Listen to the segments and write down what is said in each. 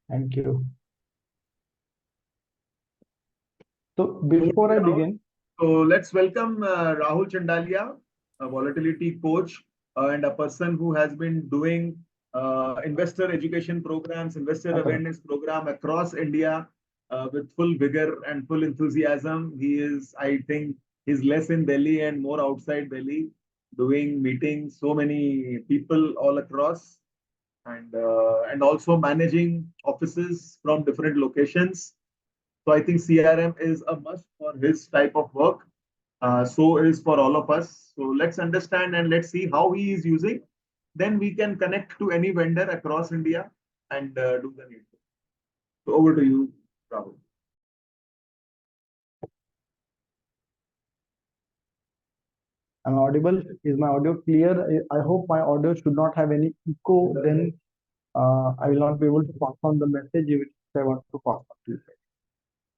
Thank you. So Over to before you, I Rahul. begin, So let's welcome Rahul Chandalia, a volatility coach and a person who has been doing investor education programs, investor awareness program across India with full vigor and full enthusiasm. He is, I think, he's less in Delhi and more outside Delhi, doing meetings, so many people all across, and also managing offices from different locations. So I think CRM is a must for his type of work. So is for all of us. So let's understand and let's see how he is using. Then we can connect to any vendor across India and do the needful. So over to you, Rahul. I'm audible. Is my audio clear? I hope my audio should not have any echo. Then I will not be able to pass on the message which I want to pass on to you.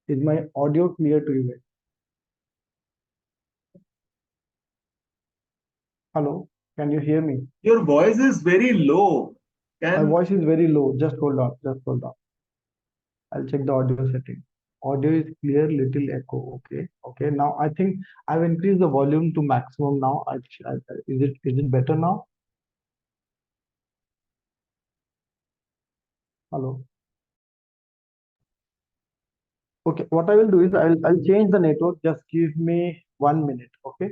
Is my audio clear to you guys? Hello, can you hear me? Your voice is very low. My Can voice is very low. Just hold on. Just hold on. I'll check the audio setting. Audio is clear, little echo. Okay. Okay. Now I think I've increased the volume to maximum now. Is it better now? Hello. Okay. What I will do is I'll change the network. Just give me 1 minute. Okay.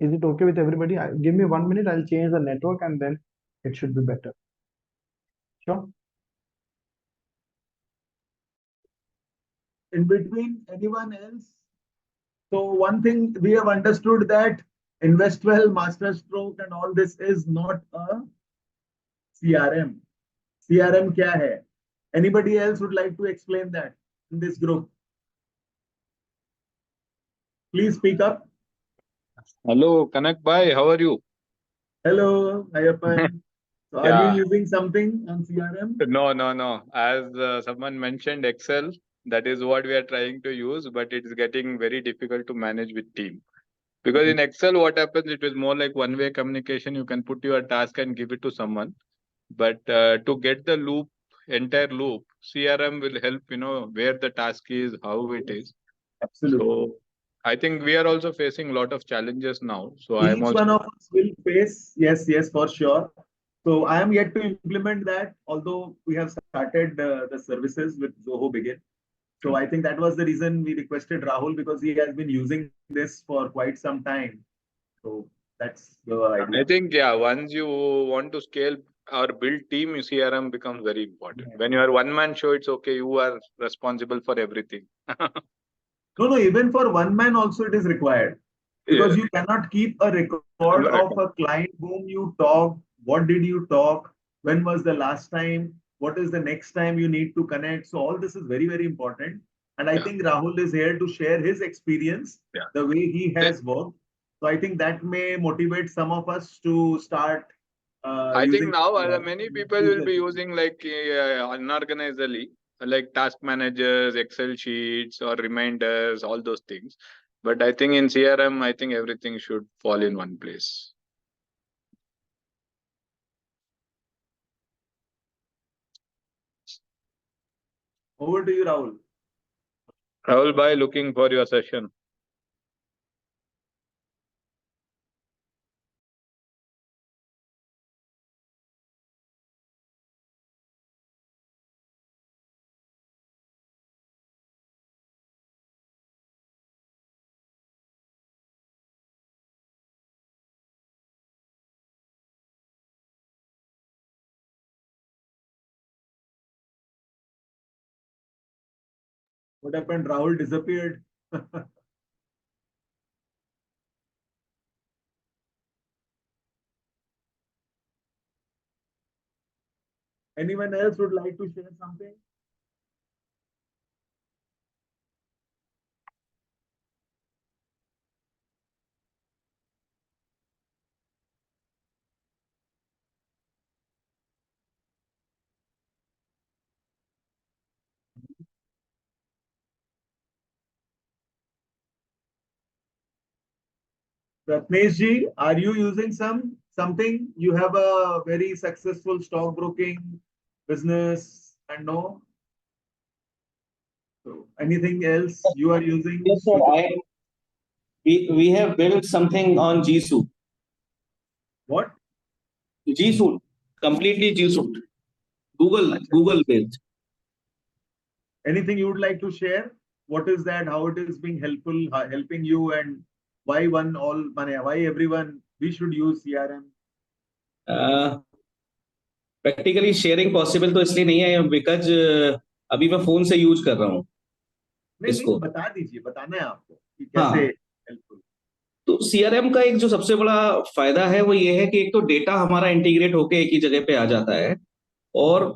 Is it okay with everybody? Give me 1 minute. I'll change the network and then it should be better. Sure. in between anyone else? So one thing we have understood that InvestWell, MasterStroke, and all this is not a CRM. CRM क्या है? Anybody else would like to explain that in this group? Please speak up. Hello, Kanak Bhai, how are you? Hello, Ayappan. So are you Yeah, using something on CRM? no. As someone mentioned, Excel, that is what we are trying to use, but it is getting very difficult to manage with team. Because in Excel, what happens, it is more like one-way communication. You can put your task and give it to someone. But to get the loop, entire loop, CRM will help, where the task is, how it is. Absolutely. So I think we are also facing a lot of challenges now. So I am Each one also of us will face, yes, for sure. So I am yet to implement that, although we have started the services with Zoho Begin. So I think that was the reason we requested Rahul because he has been using this for quite some time. So that's the I idea. think, yeah, once you want to scale or build team, CRM becomes very important. Yeah. When you are one man show, it's okay. You are responsible for everything. No, even for one man also it is required Yeah, because you cannot keep a record correct. of a client whom you talk. What did you talk? When was the last time? What is the next time you need to connect? So all this is very, very important. And I Yeah, think Rahul is here to share his experience, yeah. the way he The- has worked. So I think that may motivate some of us to start I think using now CRM many and people increase will the be efficiency. using like unorganizedly, like task managers, Excel sheets, or reminders, all those things. But I think in CRM, I think everything should fall in one place. Over to you, Rahul. Rahul Bhai, looking for your session. What happened? Rahul disappeared. Anyone else would like to share something? Ratnesh ji, are you using something? You have a very successful stockbroking business. And no. So anything else you are using? Yes, sir. We have built something on G Suite. What? G Suite, completely G Suite. Google based. Anything you would like to share? What is that? How it is being helpful, helping you, and why why everyone we should use CRM? Practically sharing possible तो इसलिए नहीं है because अभी मैं phone से use कर रहा हूँ नहीं इसको। बता दीजिए, बताना है आपको कि हाँ, कैसे हेल्पफुल। तो सीआरएम का एक जो सबसे बड़ा फायदा है वो ये है कि एक तो डेटा हमारा इंटीग्रेट होके एक ही जगह पे आ जाता है, और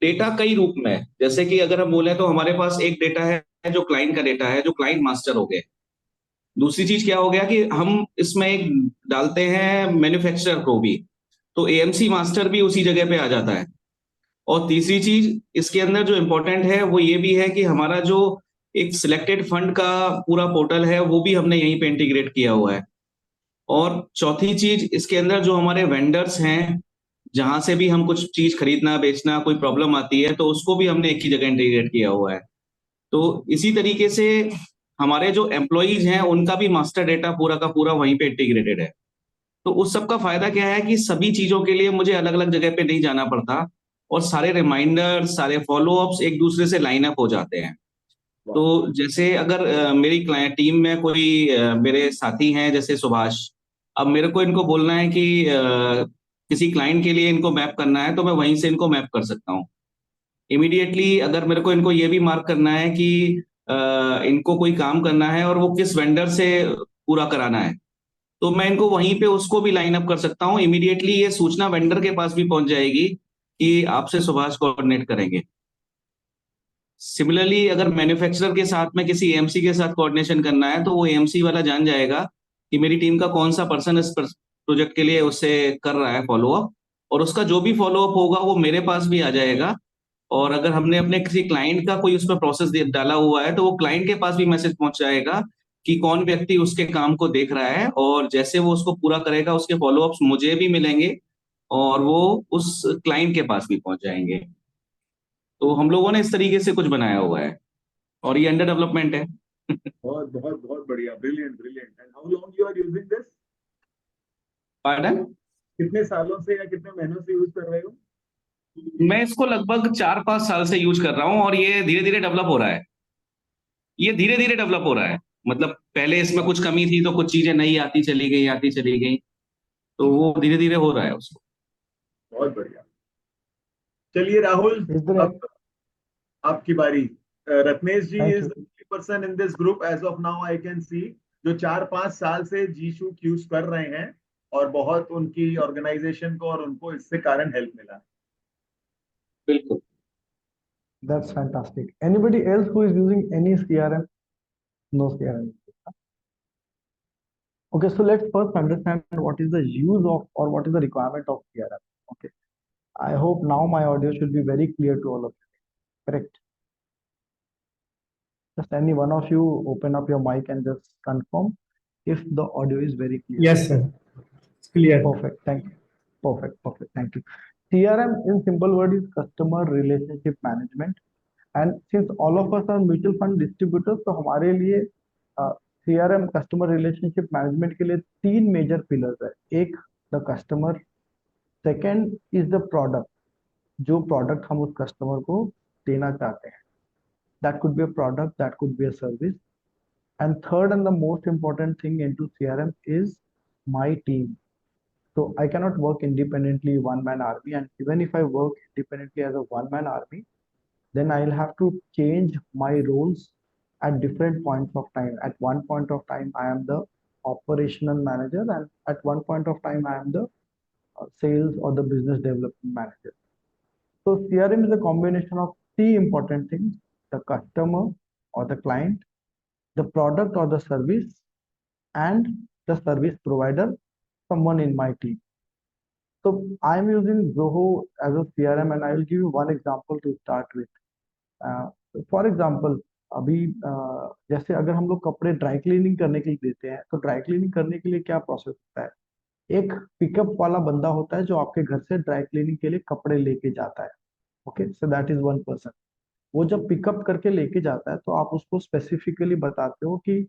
डेटा कई रूप में है। जैसे कि अगर हम बोले तो हमारे पास एक डेटा है जो क्लाइंट का डेटा है, जो क्लाइंट मास्टर हो गए। दूसरी चीज क्या हो गया कि हम इसमें एक डालते हैं मैन्युफैक्चरर को भी, तो एएमसी मास्टर भी उसी जगह पे आ जाता है। और तीसरी चीज इसके अंदर जो इम्पोर्टेंट है वो ये भी है कि हमारा जो एक सिलेक्टेड फंड का पूरा पोर्टल है वो भी हमने यहीं पे इंटीग्रेट किया हुआ है। और चौथी चीज इसके अंदर जो हमारे वेंडर्स हैं, जहां से भी हम कुछ चीज खरीदना बेचना कोई प्रॉब्लम आती है तो उसको भी हमने एक ही जगह इंटीग्रेट किया हुआ है। तो इसी तरीके से हमारे जो एम्प्लॉइज हैं उनका भी मास्टर डेटा पूरा का पूरा वहीं पे इंटीग्रेटेड है। तो उस सब का फायदा क्या है कि सभी चीजों के लिए मुझे अलग अलग जगह पे नहीं जाना पड़ता, और सारे रिमाइंडर सारे फॉलोअप्स एक दूसरे से लाइन अप हो जाते हैं। तो जैसे अगर मेरी क्लाइंट टीम में कोई मेरे साथी हैं जैसे सुभाष, अब मेरे को इनको बोलना है कि किसी क्लाइंट के लिए इनको मैप करना है, तो मैं वहीं से इनको मैप कर सकता हूँ इमीडिएटली। अगर मेरे को इनको ये भी मार्क करना है कि इनको कोई काम करना है और वो किस वेंडर से पूरा कराना है, तो मैं इनको वहीं पे उसको भी लाइन अप कर सकता हूँ इमीडिएटली। ये सूचना वेंडर के पास भी पहुंच जाएगी कि आपसे सुभाष कोऑर्डिनेट करेंगे। सिमिलरली अगर मैन्युफैक्चरर के साथ में किसी एएमसी के साथ कोऑर्डिनेशन करना है, तो वो एएमसी वाला जान जाएगा कि मेरी टीम का कौन सा पर्सन इस प्रोजेक्ट के लिए उससे कर रहा है फॉलोअप, और उसका जो भी फॉलोअप होगा वो मेरे पास भी आ जाएगा। और अगर हमने अपने किसी क्लाइंट का कोई उसमें प्रोसेस डाला हुआ है तो वो क्लाइंट के पास भी मैसेज पहुंच जाएगा कि कौन व्यक्ति उसके काम को देख रहा है, और जैसे वो उसको पूरा करेगा उसके फॉलोअप्स मुझे भी मिलेंगे और वो उस क्लाइंट के पास भी पहुंच जाएंगे। तो हम लोगों ने इस तरीके से कुछ बनाया हुआ है और ये अंडर डेवलपमेंट है। बहुत बहुत बहुत बढ़िया, brilliant brilliant. And how long you are using this? Pardon? कितने सालों से या कितने महीनों से यूज कर रहे हो? मैं इसको लगभग 4-5 साल से यूज कर रहा हूँ, और ये धीरे धीरे डेवलप हो रहा है। ये धीरे धीरे डेवलप हो रहा है, मतलब पहले इसमें कुछ कमी थी तो कुछ चीजें नई आती चली गई, तो वो धीरे धीरे हो रहा है उसको। बहुत बढ़िया। चलिए राहुल, अब आपकी बारी। Ratnesh ji is the person in this group as of now I can see, जो 4-5 साल से जी शूट यूज कर रहे हैं, और बहुत उनकी ऑर्गेनाइजेशन को और उनको इससे कारण हेल्प मिला। बिल्कुल। That's fantastic. Anybody else who is using any CRM? No CRM. Okay, so let's first understand what is the use of or what is the requirement of CRM. Okay, I hope now my audio should be very clear to all of you. Correct? Just any one of you open up your mic and just confirm if the audio is very clear. Yes, sir. It's clear. Perfect. Thank you. Perfect. Thank you. CRM in simple word is customer relationship management. And since all of us are mutual fund distributors, तो हमारे लिए CRM customer relationship management के लिए 3 major pillars है। एक the customer, second is the product, जो product हम उस कस्टमर को देना चाहते हैं, that could be a product, that could be a service, and third and the most important thing into CRM is my team. So I cannot work independently one man army, and even if I work independently as a one man army, then I'll have to change my roles at different points of time. At one point of time, I am the operational manager, and at one point of time, I am the sales or the business development manager. So CRM is a combination of 3 important things: the customer or the client, the product or the service, and the service provider, someone in my team. So I'm using Zoho as a CRM, and I will give you one example to start with. For example, अभी जैसे अगर हम लोग कपड़े dry cleaning करने के लिए देते हैं, तो ड्राई क्लीनिंग करने के लिए क्या प्रोसेस होता है? एक पिकअप वाला बंदा होता है जो आपके घर से ड्राई क्लीनिंग के लिए कपड़े लेके जाता है, okay, so that is one person. वो जब पिकअप करके लेके जाता है तो आप उसको स्पेसिफिकली बताते हो कि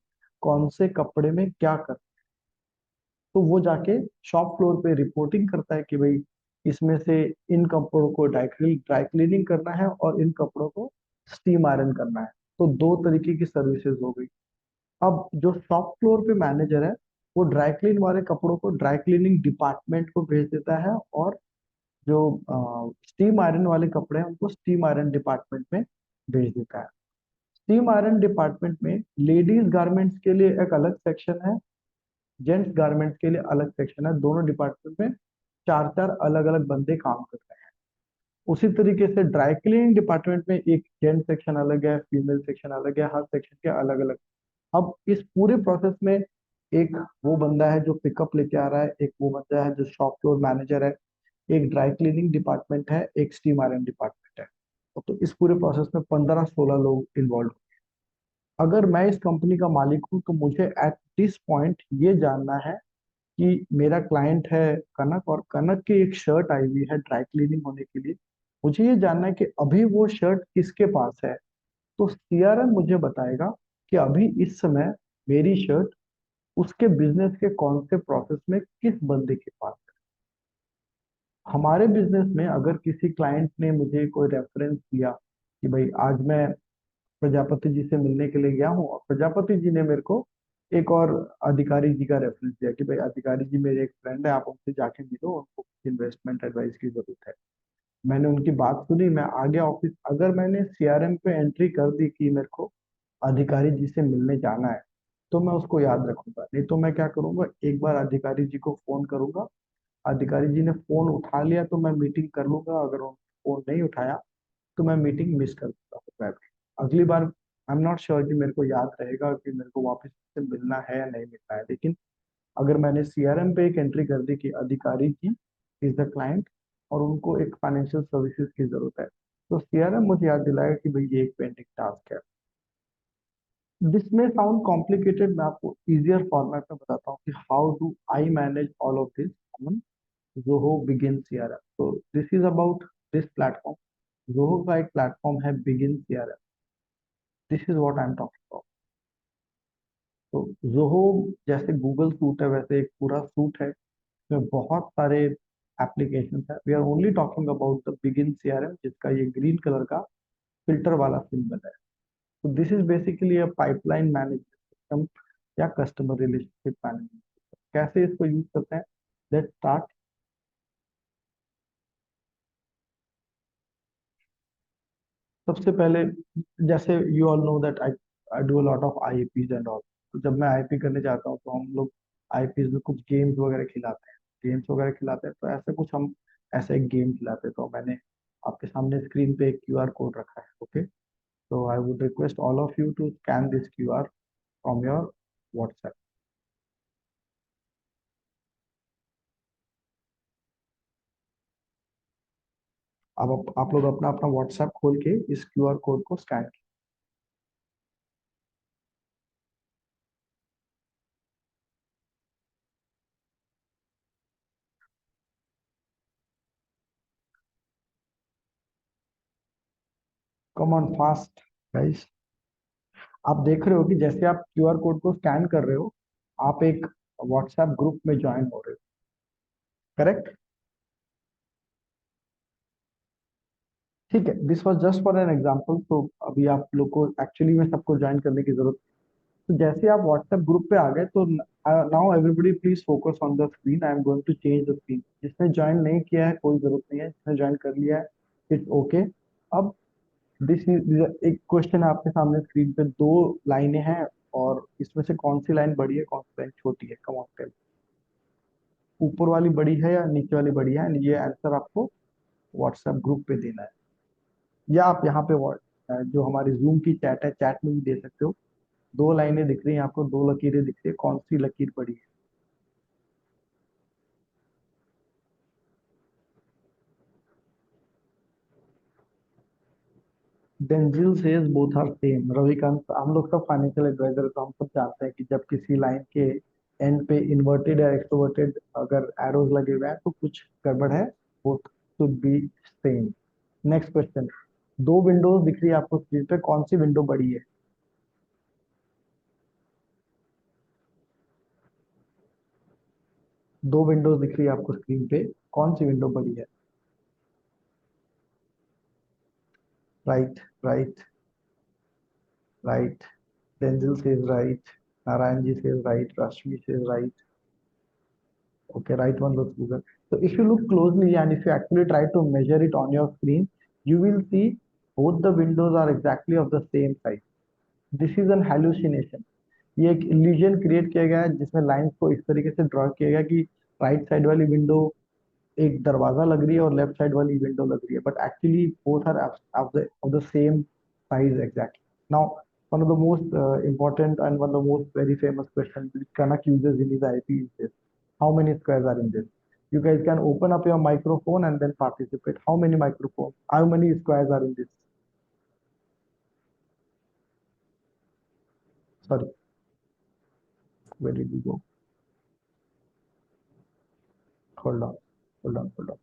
कौन से कपड़े में क्या कर, तो वो जाके शॉप फ्लोर पे रिपोर्टिंग करता है कि भाई इसमें से इन कपड़ों को ड्राई क्लीनिंग करना है और इन कपड़ों को स्टीम आयरन करना है। तो दो तरीके की सर्विसेज हो गई। अब जो शॉप फ्लोर पे मैनेजर है वो ड्राई क्लीन वाले कपड़ों को ड्राई क्लीनिंग डिपार्टमेंट को भेज देता है, और जो स्टीम आयरन वाले कपड़े हैं उनको स्टीम आयरन डिपार्टमेंट में भेज देता है। स्टीम आयरन डिपार्टमेंट में लेडीज गारमेंट्स के लिए एक अलग सेक्शन है, जेंट्स गारमेंट्स के लिए अलग सेक्शन है। दोनों डिपार्टमेंट में चार चार अलग अलग बंदे काम कर रहे हैं। उसी तरीके से ड्राई क्लीनिंग डिपार्टमेंट में एक जेंट सेक्शन अलग है, फीमेल सेक्शन अलग है, हर सेक्शन के अलग अलग। अब इस पूरे प्रोसेस में एक वो बंदा है जो पिकअप लेके आ रहा है, एक वो बंदा है जो शॉप फ्लोर मैनेजर है, एक ड्राई क्लीनिंग डिपार्टमेंट है, एक स्टीम आयरन डिपार्टमेंट है। तो इस पूरे प्रोसेस में 15-16 लोग इन्वॉल्व। अगर मैं इस कंपनी का मालिक हूं तो मुझे एट दिस पॉइंट ये जानना है कि मेरा क्लाइंट है कनक, और कनक की एक शर्ट आई हुई है ड्राई क्लीनिंग होने के लिए। मुझे ये जानना है कि अभी वो शर्ट किसके पास है। तो सीआरएम मुझे बताएगा कि अभी इस समय मेरी शर्ट उसके बिजनेस के कौन से प्रोसेस में किस बंदे के पास है। हमारे बिजनेस में अगर किसी क्लाइंट ने मुझे कोई रेफरेंस दिया कि भाई आज मैं प्रजापति जी से मिलने के लिए गया हूँ, और प्रजापति जी ने मेरे को एक और अधिकारी जी का रेफरेंस दिया कि भाई अधिकारी जी मेरे एक फ्रेंड है, आप उनसे जाके मिलो, उनको इन्वेस्टमेंट एडवाइस की जरूरत है। मैंने उनकी बात सुनी, मैं आ गया ऑफिस। अगर मैंने सीआरएम पे एंट्री कर दी कि मेरे को अधिकारी जी से मिलने जाना है, तो मैं उसको याद रखूंगा। नहीं तो मैं क्या करूंगा, एक बार अधिकारी जी को फोन करूंगा, अधिकारी जी ने फोन उठा लिया तो मैं मीटिंग कर लूंगा, अगर उन्होंने फोन नहीं उठाया तो मैं मीटिंग मिस कर दूंगा। अगली बार आई एम नॉट श्योर कि मेरे को याद रहेगा कि मेरे को वापस से मिलना है या नहीं मिलना है। लेकिन अगर मैंने सीआरएम पे एक एंट्री कर दी कि अधिकारी जी इज द क्लाइंट और उनको एक फाइनेंशियल सर्विसेज की जरूरत है, तो सीआरएम मुझे याद दिलाएगा कि भाई ये एक पेंडिंग टास्क है। दिस में साउंड कॉम्प्लिकेटेड, मैं आपको इजियर फॉर्मेट में बताता हूँ कि how do I manage all of this on Zoho Begin CRM। तो this is about this platform. Zoho का एक प्लेटफॉर्म है Begin CRM। This is what I am talking about. तो Zoho जैसे गूगल सूट है वैसे एक पूरा सूट है, इसमें बहुत सारे एप्लीकेशन है। We are only talking about the Begin CRM, जिसका ये ग्रीन कलर का फिल्टर वाला सिंबल है। तो this is basically a pipeline management system या कस्टमर रिलेशनशिप मैनेजमेंट। कैसे इसको यूज करते हैं, लेट्स स्टार्ट। सबसे पहले, जैसे you all know that I I do a lot of IPs and all. तो जब मैं आईपी करने जाता हूँ तो हम लोग आईपीज में कुछ गेम्स वगैरह खिलाते हैं, तो ऐसे कुछ हम ऐसे एक गेम खिलाते हैं। तो मैंने आपके सामने स्क्रीन पे एक क्यूआर कोड रखा है, ओके। तो I would request all of you to scan this QR from your WhatsApp. अब आप लोग अपना अपना व्हाट्सएप खोल के इस क्यूआर कोड को scan. Come on fast guys. आप देख रहे हो कि जैसे आप क्यूआर कोड को स्कैन कर रहे हो, आप एक व्हाट्सएप ग्रुप में ज्वाइन हो रहे हो, करेक्ट? ठीक है, this was just for an example. तो अभी आप लोग को एक्चुअली में सबको ज्वाइन करने की जरूरत। तो जैसे आप व्हाट्सएप ग्रुप पे आ गए तो now everybody please focus on the screen. I am going to change the screen. जिसने ज्वाइन नहीं किया है कोई जरूरत नहीं है, जिसने ज्वाइन कर लिया है इट्स ओके। अब दिस इज एक क्वेश्चन है आपके सामने स्क्रीन पे, दो लाइनें हैं और इसमें से कौन सी लाइन बड़ी है, कौन सी लाइन छोटी है? कम ऑन टेल, ऊपर वाली बड़ी है या नीचे वाली बड़ी है? ये आंसर आपको व्हाट्सएप ग्रुप पे देना है, या आप यहाँ पे जो हमारी जूम की चैट है, चैट में भी दे सकते हो। दो लाइनें दिख रही हैं आपको, दो लकीरें दिख रही है, कौन सी लकीर बड़ी है? Denzil says both are same. Ravikant, हम लोग सब फाइनेंशियल एडवाइजर, तो हम सब जानते हैं कि जब किसी लाइन के एंड पे इन्वर्टेड या एक्सट्रोवर्टेड अगर एरोज लगे हुए हैं तो कुछ गड़बड़ है। Both should be same. Next question, दो विंडोज दिख रही है आपको स्क्रीन पे, कौन सी विंडो बड़ी है? दो विंडोज दिख रही है आपको स्क्रीन पे, कौन सी विंडो बड़ी है? Right right right, Denzil says right, Narayan ji says right, Rashmi says right. Okay, right one looks bigger. So if you look closely and if you actually try to measure it on your screen, you will see both the windows are exactly of the same size. This is an hallucination. ये एक illusion create किया गया है जिसमें lines को इस तरीके से ड्रॉ किया गया कि राइट साइड वाली विंडो एक दरवाजा लग रही है और लेफ्ट साइड वाली विंडो लग रही है, but actually both are of the same size exactly. Now, one of the most important and one of the most very famous questions which Kanak uses in his IP is this: how many squares are in this? You guys can open up your microphone and then participate. How many microphones? How many squares are in this? Sorry, where did we go? Hold on, hold on, hold on.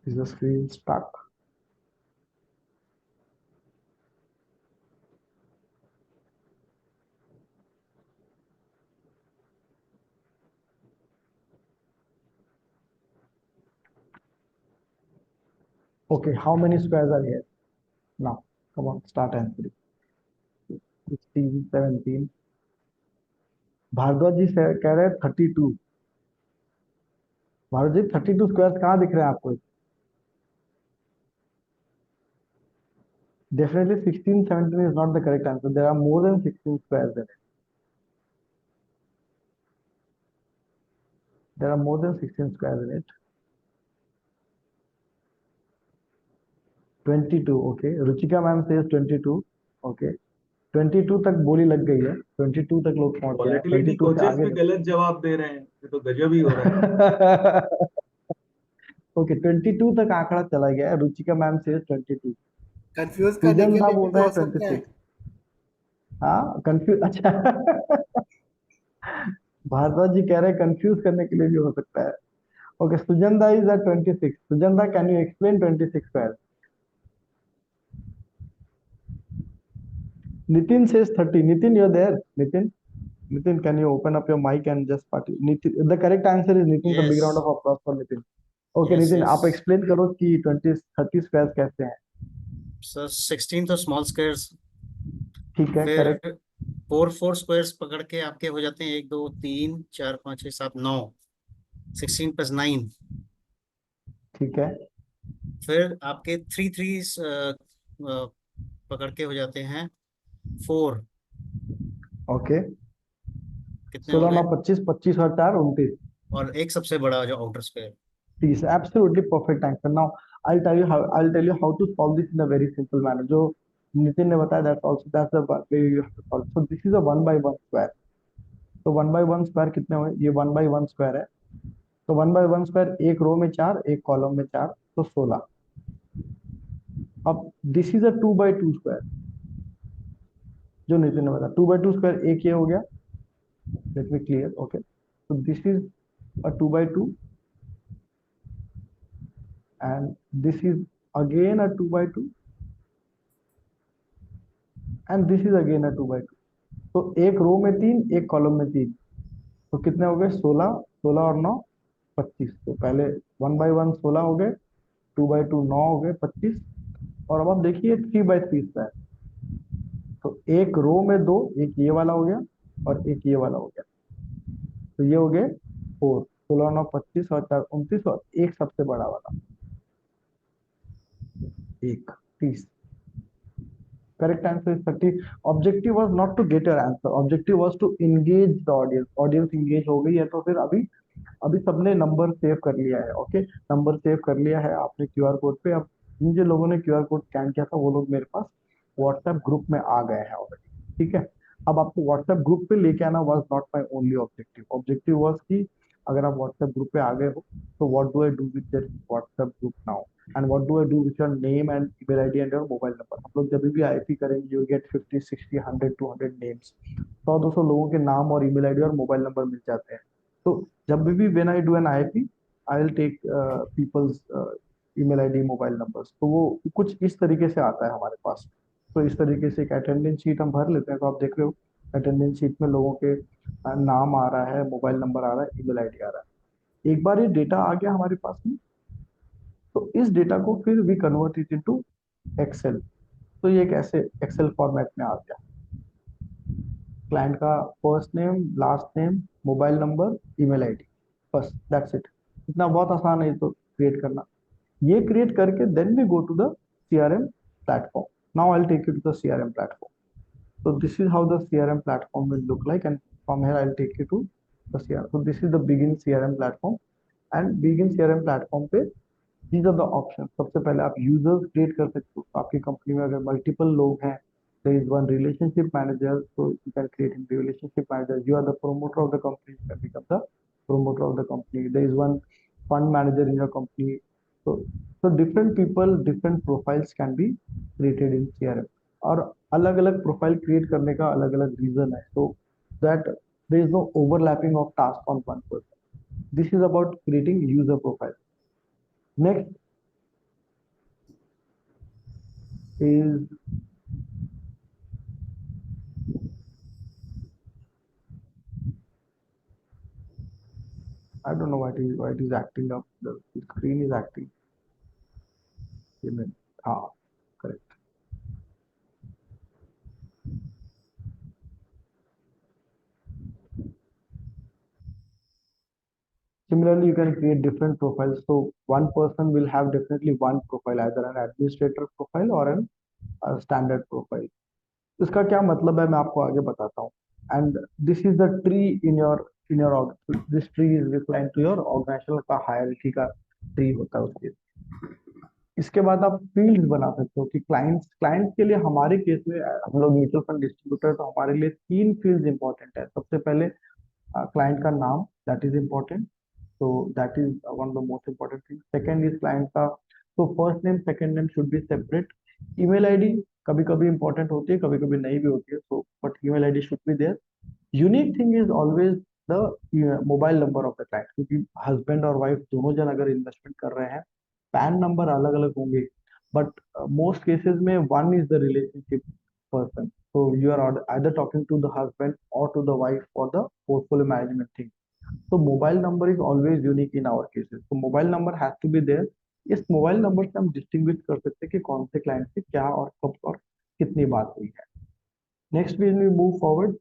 Is the screen stuck? Okay, how many squares are here? Now, come on, start answering. 16, 17. Bhardwaj जी कह रहे हैं 32. भारत जी 32 square कहाँ दिख रहे हैं आपको? Definitely 16, 17 is not the correct answer. There are more than 16 squares in it. There are more than 16 squares in it. 22, okay. Ruchika ma'am says 22, okay. 22 तक बोली लग गई है, 22 तक लोग पहुंच गए हैं, वॉलेटिलिटी 22 से कोचेस आगे भी गलत जवाब दे रहे हैं, ये तो गजब ही हो रहा है। ओके 22 तक आंकड़ा चला गया है। रुचिका मैम से 22, कंफ्यूज करने सुजन के दा लिए बोल भी रहा तो है हो सकता है। 26. हाँ कंफ्यूज, अच्छा भारद्वाज जी कह रहे हैं कंफ्यूज करने के लिए भी हो सकता है। Okay Sujanda is at 26. Sujanda can you explain 26 square? Nitin says 30. Nitin, you're there. Nitin, can you open up your mic and just participate? The correct answer is Nitin. So big round Yes. of applause for Nitin. Okay, Yes, Nitin, yes. आप explain करो कि 30 squares कैसे हैं? Sir 16 तो small squares, ठीक है, फिर correct. 4 squares पकड़ के आपके हो जाते हैं 1 2 3 4 5 6 7 9, 16 + 9। ठीक है, फिर आपके 3 3 पकड़ के हो जाते हैं 4। ओके. कितने हो 16 गए? 9 25, 25 और 4 29. और एक सबसे बड़ा जो outer square. 30. Absolutely perfect answer. Now I'll tell you how to solve this in a very simple manner. जो नितिन ने बताया that's the way you have to solve. So this is a 1 by 1 square. तो 1 by 1 square कितने हुए? ये 1 by 1 square है. तो 1 by 1 square एक रो में 4, एक कॉलम में 4, तो 16. अब this is a 2 by 2 square जो नितिन ने बताया. 2 by 2 स्क्वायर एक ये हो गया. Let me clear. Okay, so this is a 2 by 2 and this is again a 2 by 2 and this is again a 2 by 2. तो एक रो में 3, एक कॉलम में 3, तो कितने हो गए? 16. 16 और 9 25. तो पहले 1 by 1 16 हो गए, 2 by 2 9 हो गए 25. और अब आप देखिए 3 by 3 स्क्वायर. तो एक रो में 2, एक ये वाला हो गया और एक ये वाला हो गया, तो ये हो गए 4. 16 9 25 और 4 29 और एक सबसे बड़ा वाला एक 30. Correct answer is 30. Objective was not to get your answer. Objective was to engage the audience. Audience engage हो गई है तो फिर अभी सबने नंबर सेव कर लिया है. ओके, नंबर सेव कर लिया है आपने क्यूआर कोड पे. अब जिन जिन लोगों ने क्यूआर कोड स्कैन किया था वो लोग मेरे पास व्हाट्सएप ग्रुप में आ गए हैं ऑलरेडी. ठीक है, अब आपको व्हाट्सएप ग्रुप पे लेके आना was not my only objective. Objective was कि अगर आप व्हाट्सएप ग्रुप पे आ गए हो तो what do I do with that WhatsApp group now, and what do I do with your name and email ID and your mobile number. हम लोग जब भी आईपी करेंगे यू गेट 50 60 100 200 नेम्स, 100 200 लोगों के नाम और ईमेल आईडी और मोबाइल नंबर मिल जाते हैं। तो जब भी when I do an IP I will take people's email ID mobile numbers, तो वो कुछ इस तरीके से आता है हमारे पास। तो इस तरीके से एक अटेंडेंस शीट हम भर लेते हैं। तो आप देख रहे हो अटेंडेंस शीट में लोगों के नाम आ रहा है, मोबाइल नंबर आ रहा है, ईमेल आईडी आ रहा है। एक बार ये डेटा आ गया हमारे पास में, तो इस डेटा को फिर we convert it into Excel. तो ये एक ऐसे एक्सेल फॉर्मेट में आ गया। क्लाइंट का first name, last name, mobile number, email ID, बस दैट्स इट। इतना बहुत आसान है तो क्रिएट करना। ये क्रिएट करके then we go to the CRM platform. Now I'll take you to the CRM platform. So this is how the CRM platform will look like, and from here I'll take you to the CRM. So this is the Begin CRM platform, and Begin CRM platform पे these are the options. सबसे पहले आप users create कर सकते हो। आपकी company में अगर multiple लोग हैं, there is one relationship manager, so you can create a relationship manager. You are the promoter of the company, you can become the promoter of the company. There is one fund manager in your company. So so different people, different profiles can be created in CRM. और अलग अलग profile create करने का अलग अलग reason है, so that there is no overlapping of task on one person. This is about creating user profile. Next is I don't know why it is acting up. The screen is acting. Ah, correct. Similarly, you can create different profiles. So one person will have definitely one profile, either an administrator profile or a standard profile. इसका क्या मतलब है मैं आपको आगे बताता हूँ। And this is the tree in your this tree is referring to your organizational का hierarchy का tree होता है उसके। इसके बाद आप फील्ड बना सकते हो कि क्लाइंट्स के लिए हमारे केस में हम लोग म्यूचुअल फंड डिस्ट्रीब्यूटर, तो हमारे लिए 3 फील्ड्स इंपॉर्टेंट है। सबसे पहले क्लाइंट का नाम, that is important, so that is one of the most important things. Second is client का, so first name second name should be separate. email id कभी कभी important होती है, कभी कभी नहीं भी होती है, so but email id should be there. Unique thing is always the mobile number of the client, क्योंकि husband और wife दोनों जन अगर इन्वेस्टमेंट कर रहे हैं, पैन नंबर अलग अलग होंगे, बट मोस्ट केसेस में one is the relationship person, so you are either talking to the husband or to the wife for the portfolio management thing. So mobile number is always unique in our cases. So mobile number has to be there. इस mobile number से हम distinguish कर सकते हैं कि कौन से client से क्या और कब और कितनी बात हुई है। Next we move forward.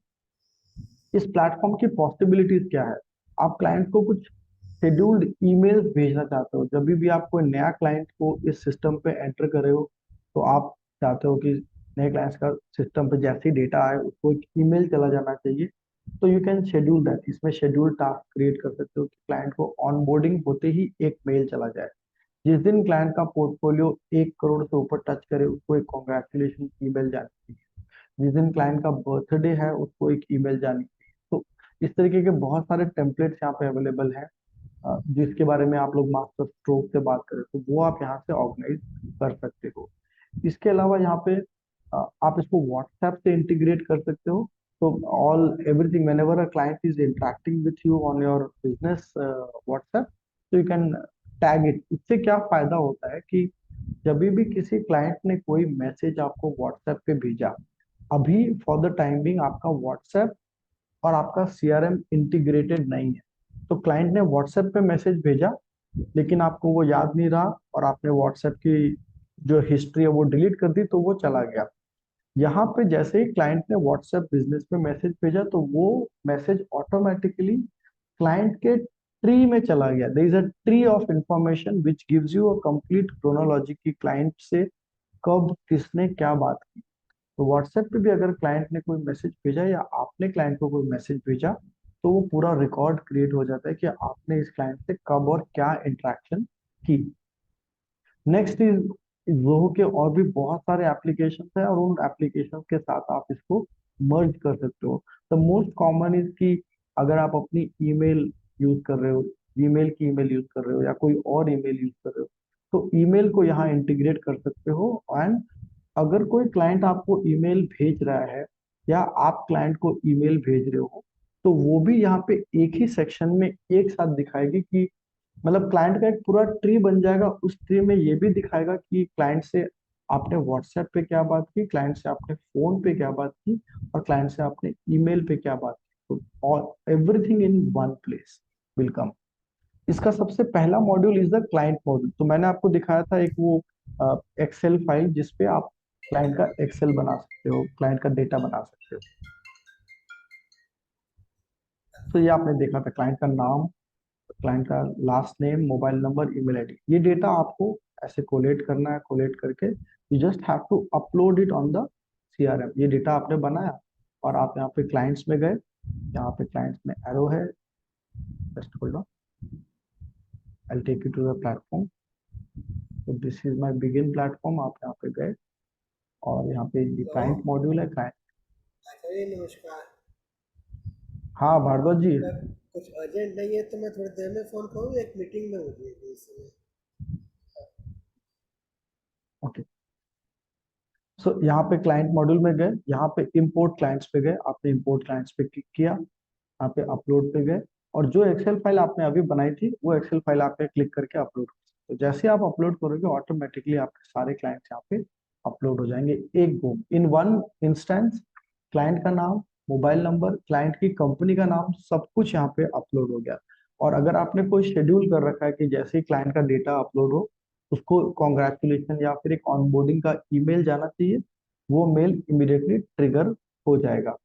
इस प्लेटफॉर्म की पॉसिबिलिटीज क्या है। आप क्लाइंट को कुछ शेड्यूल्ड ईमेल्स भेजना चाहते हो। जब भी आप कोई नया क्लाइंट को इस सिस्टम पे एंटर करे हो, तो आप चाहते हो कि नए क्लाइंट्स का सिस्टम पे जैसे ही डेटा आए उसको एक ईमेल चला जाना चाहिए। तो यू कैन शेड्यूल दैट। इसमें शेड्यूल टास्क क्रिएट कर सकते हो कि क्लाइंट को ऑनबोर्डिंग होते ही एक मेल चला जाए। जिस दिन क्लाइंट का पोर्टफोलियो 1 करोड़ से ऊपर टच करे उसको एक कॉन्ग्रेचुलेशन ईमेल जानी चाहिए। जिस दिन क्लाइंट का बर्थडे है उसको एक ईमेल जानी चाहिए। तो इस तरीके के बहुत सारे टेम्पलेट्स यहाँ पे अवेलेबल हैं, जिसके बारे में आप लोग मास्टर स्ट्रोक से बात करें तो वो आप यहाँ से ऑर्गेनाइज कर सकते हो। इसके अलावा यहाँ पे आप इसको व्हाट्सएप से इंटीग्रेट कर सकते हो। तो all everything whenever a client is interacting with you on your business WhatsApp, तो यू कैन टैग इट। इससे क्या फायदा होता है कि जब भी किसी क्लाइंट ने कोई मैसेज आपको व्हाट्सएप पे भेजा, अभी फॉर द टाइम बिंग आपका व्हाट्सएप और आपका CRM इंटीग्रेटेड नहीं है। तो क्लाइंट ने व्हाट्सएप पे मैसेज भेजा लेकिन आपको वो याद नहीं रहा और आपने व्हाट्सएप की जो हिस्ट्री है वो डिलीट कर दी, तो वो चला गया। यहाँ पे जैसे ही क्लाइंट ने व्हाट्सएप बिजनेस में मैसेज भेजा तो वो मैसेज ऑटोमेटिकली क्लाइंट के ट्री में चला गया। There is a tree of information which gives you a complete chronology की क्लाइंट से कब किसने क्या बात की। तो व्हाट्सएप पे भी अगर क्लाइंट ने कोई मैसेज भेजा या आपने क्लाइंट को कोई मैसेज भेजा, तो वो पूरा रिकॉर्ड क्रिएट हो जाता है कि आपने इस क्लाइंट से कब और क्या इंटरेक्शन की। नेक्स्ट इज जोहो के और भी बहुत सारे एप्लीकेशन है और उन एप्लीकेशन के साथ आप इसको मर्ज कर सकते हो। द मोस्ट कॉमन इज कि अगर आप अपनी ईमेल यूज कर रहे हो, ईमेल की ईमेल यूज कर रहे हो या कोई और ईमेल यूज कर रहे हो, तो ईमेल को यहाँ इंटीग्रेट कर सकते हो। एंड अगर कोई क्लाइंट आपको ईमेल भेज रहा है या आप क्लाइंट को ईमेल भेज रहे हो, तो वो भी यहाँ पे एक ही सेक्शन में एक साथ दिखाएगी कि मतलब क्लाइंट का एक पूरा ट्री बन जाएगा। उस ट्री में ये भी दिखाएगा कि क्लाइंट से आपने व्हाट्सएप पे क्या बात की, क्लाइंट से आपने फोन पे क्या बात की, और क्लाइंट से आपने ईमेल पे क्या बात की। तो all everything in one place will come. इसका सबसे पहला module is the client module. तो मैंने आपको दिखाया था एक वो एक्सेल फाइल जिसपे आप क्लाइंट का एक्सेल बना सकते हो, क्लाइंट का डेटा बना सकते हो। तो ये आपने देखा था, क्लाइंट का नाम, क्लाइंट का last name, mobile number, email ID. ये डेटा आपको ऐसे कोलेट करना है। कोलेट करके you just have to upload it on the CRM. ये डेटा आपने बनाया और आप यहाँ पे क्लाइंट्स में गए, यहाँ पे क्लाइंट्स में एरो है, just hold on, I take you to the platform. तो this is my Bigin platform. आप यहाँ पे गए और यहाँ पे ये क्लाइंट मॉड्यूल है। क्लाइंट, आचार्य नमस्कार। हाँ भारद्वाज जी। अगर कुछ अर्जेंट नहीं है तो मैं थोड़ी देर में फोन करूँ, एक मीटिंग में मुझे इस समय। ओके, सो यहाँ पे क्लाइंट मॉड्यूल में गए, यहाँ पे इंपोर्ट क्लाइंट्स पे गए, आपने इंपोर्ट क्लाइंट्स पे क्लिक किया, यहाँ पे अपलोड पे गए, और जो एक्सेल फाइल आपने अभी बनाई थी वो एक्सेल फाइल आपने क्लिक करके अपलोड। तो जैसे आप अपलोड करोगे ऑटोमेटिकली आपके सारे क्लाइंट्स यहाँ पे अपलोड हो जाएंगे एक गो, इन वन इंस्टेंस। क्लाइंट का नाम, मोबाइल नंबर, क्लाइंट की कंपनी का नाम, सब कुछ यहाँ पे अपलोड हो गया। और अगर आपने कोई शेड्यूल कर रखा है कि जैसे ही क्लाइंट का डेटा अपलोड हो उसको कॉन्ग्रेचुलेशन या फिर एक ऑनबोर्डिंग का ईमेल जाना चाहिए, वो मेल इमीडिएटली ट्रिगर हो जाएगा।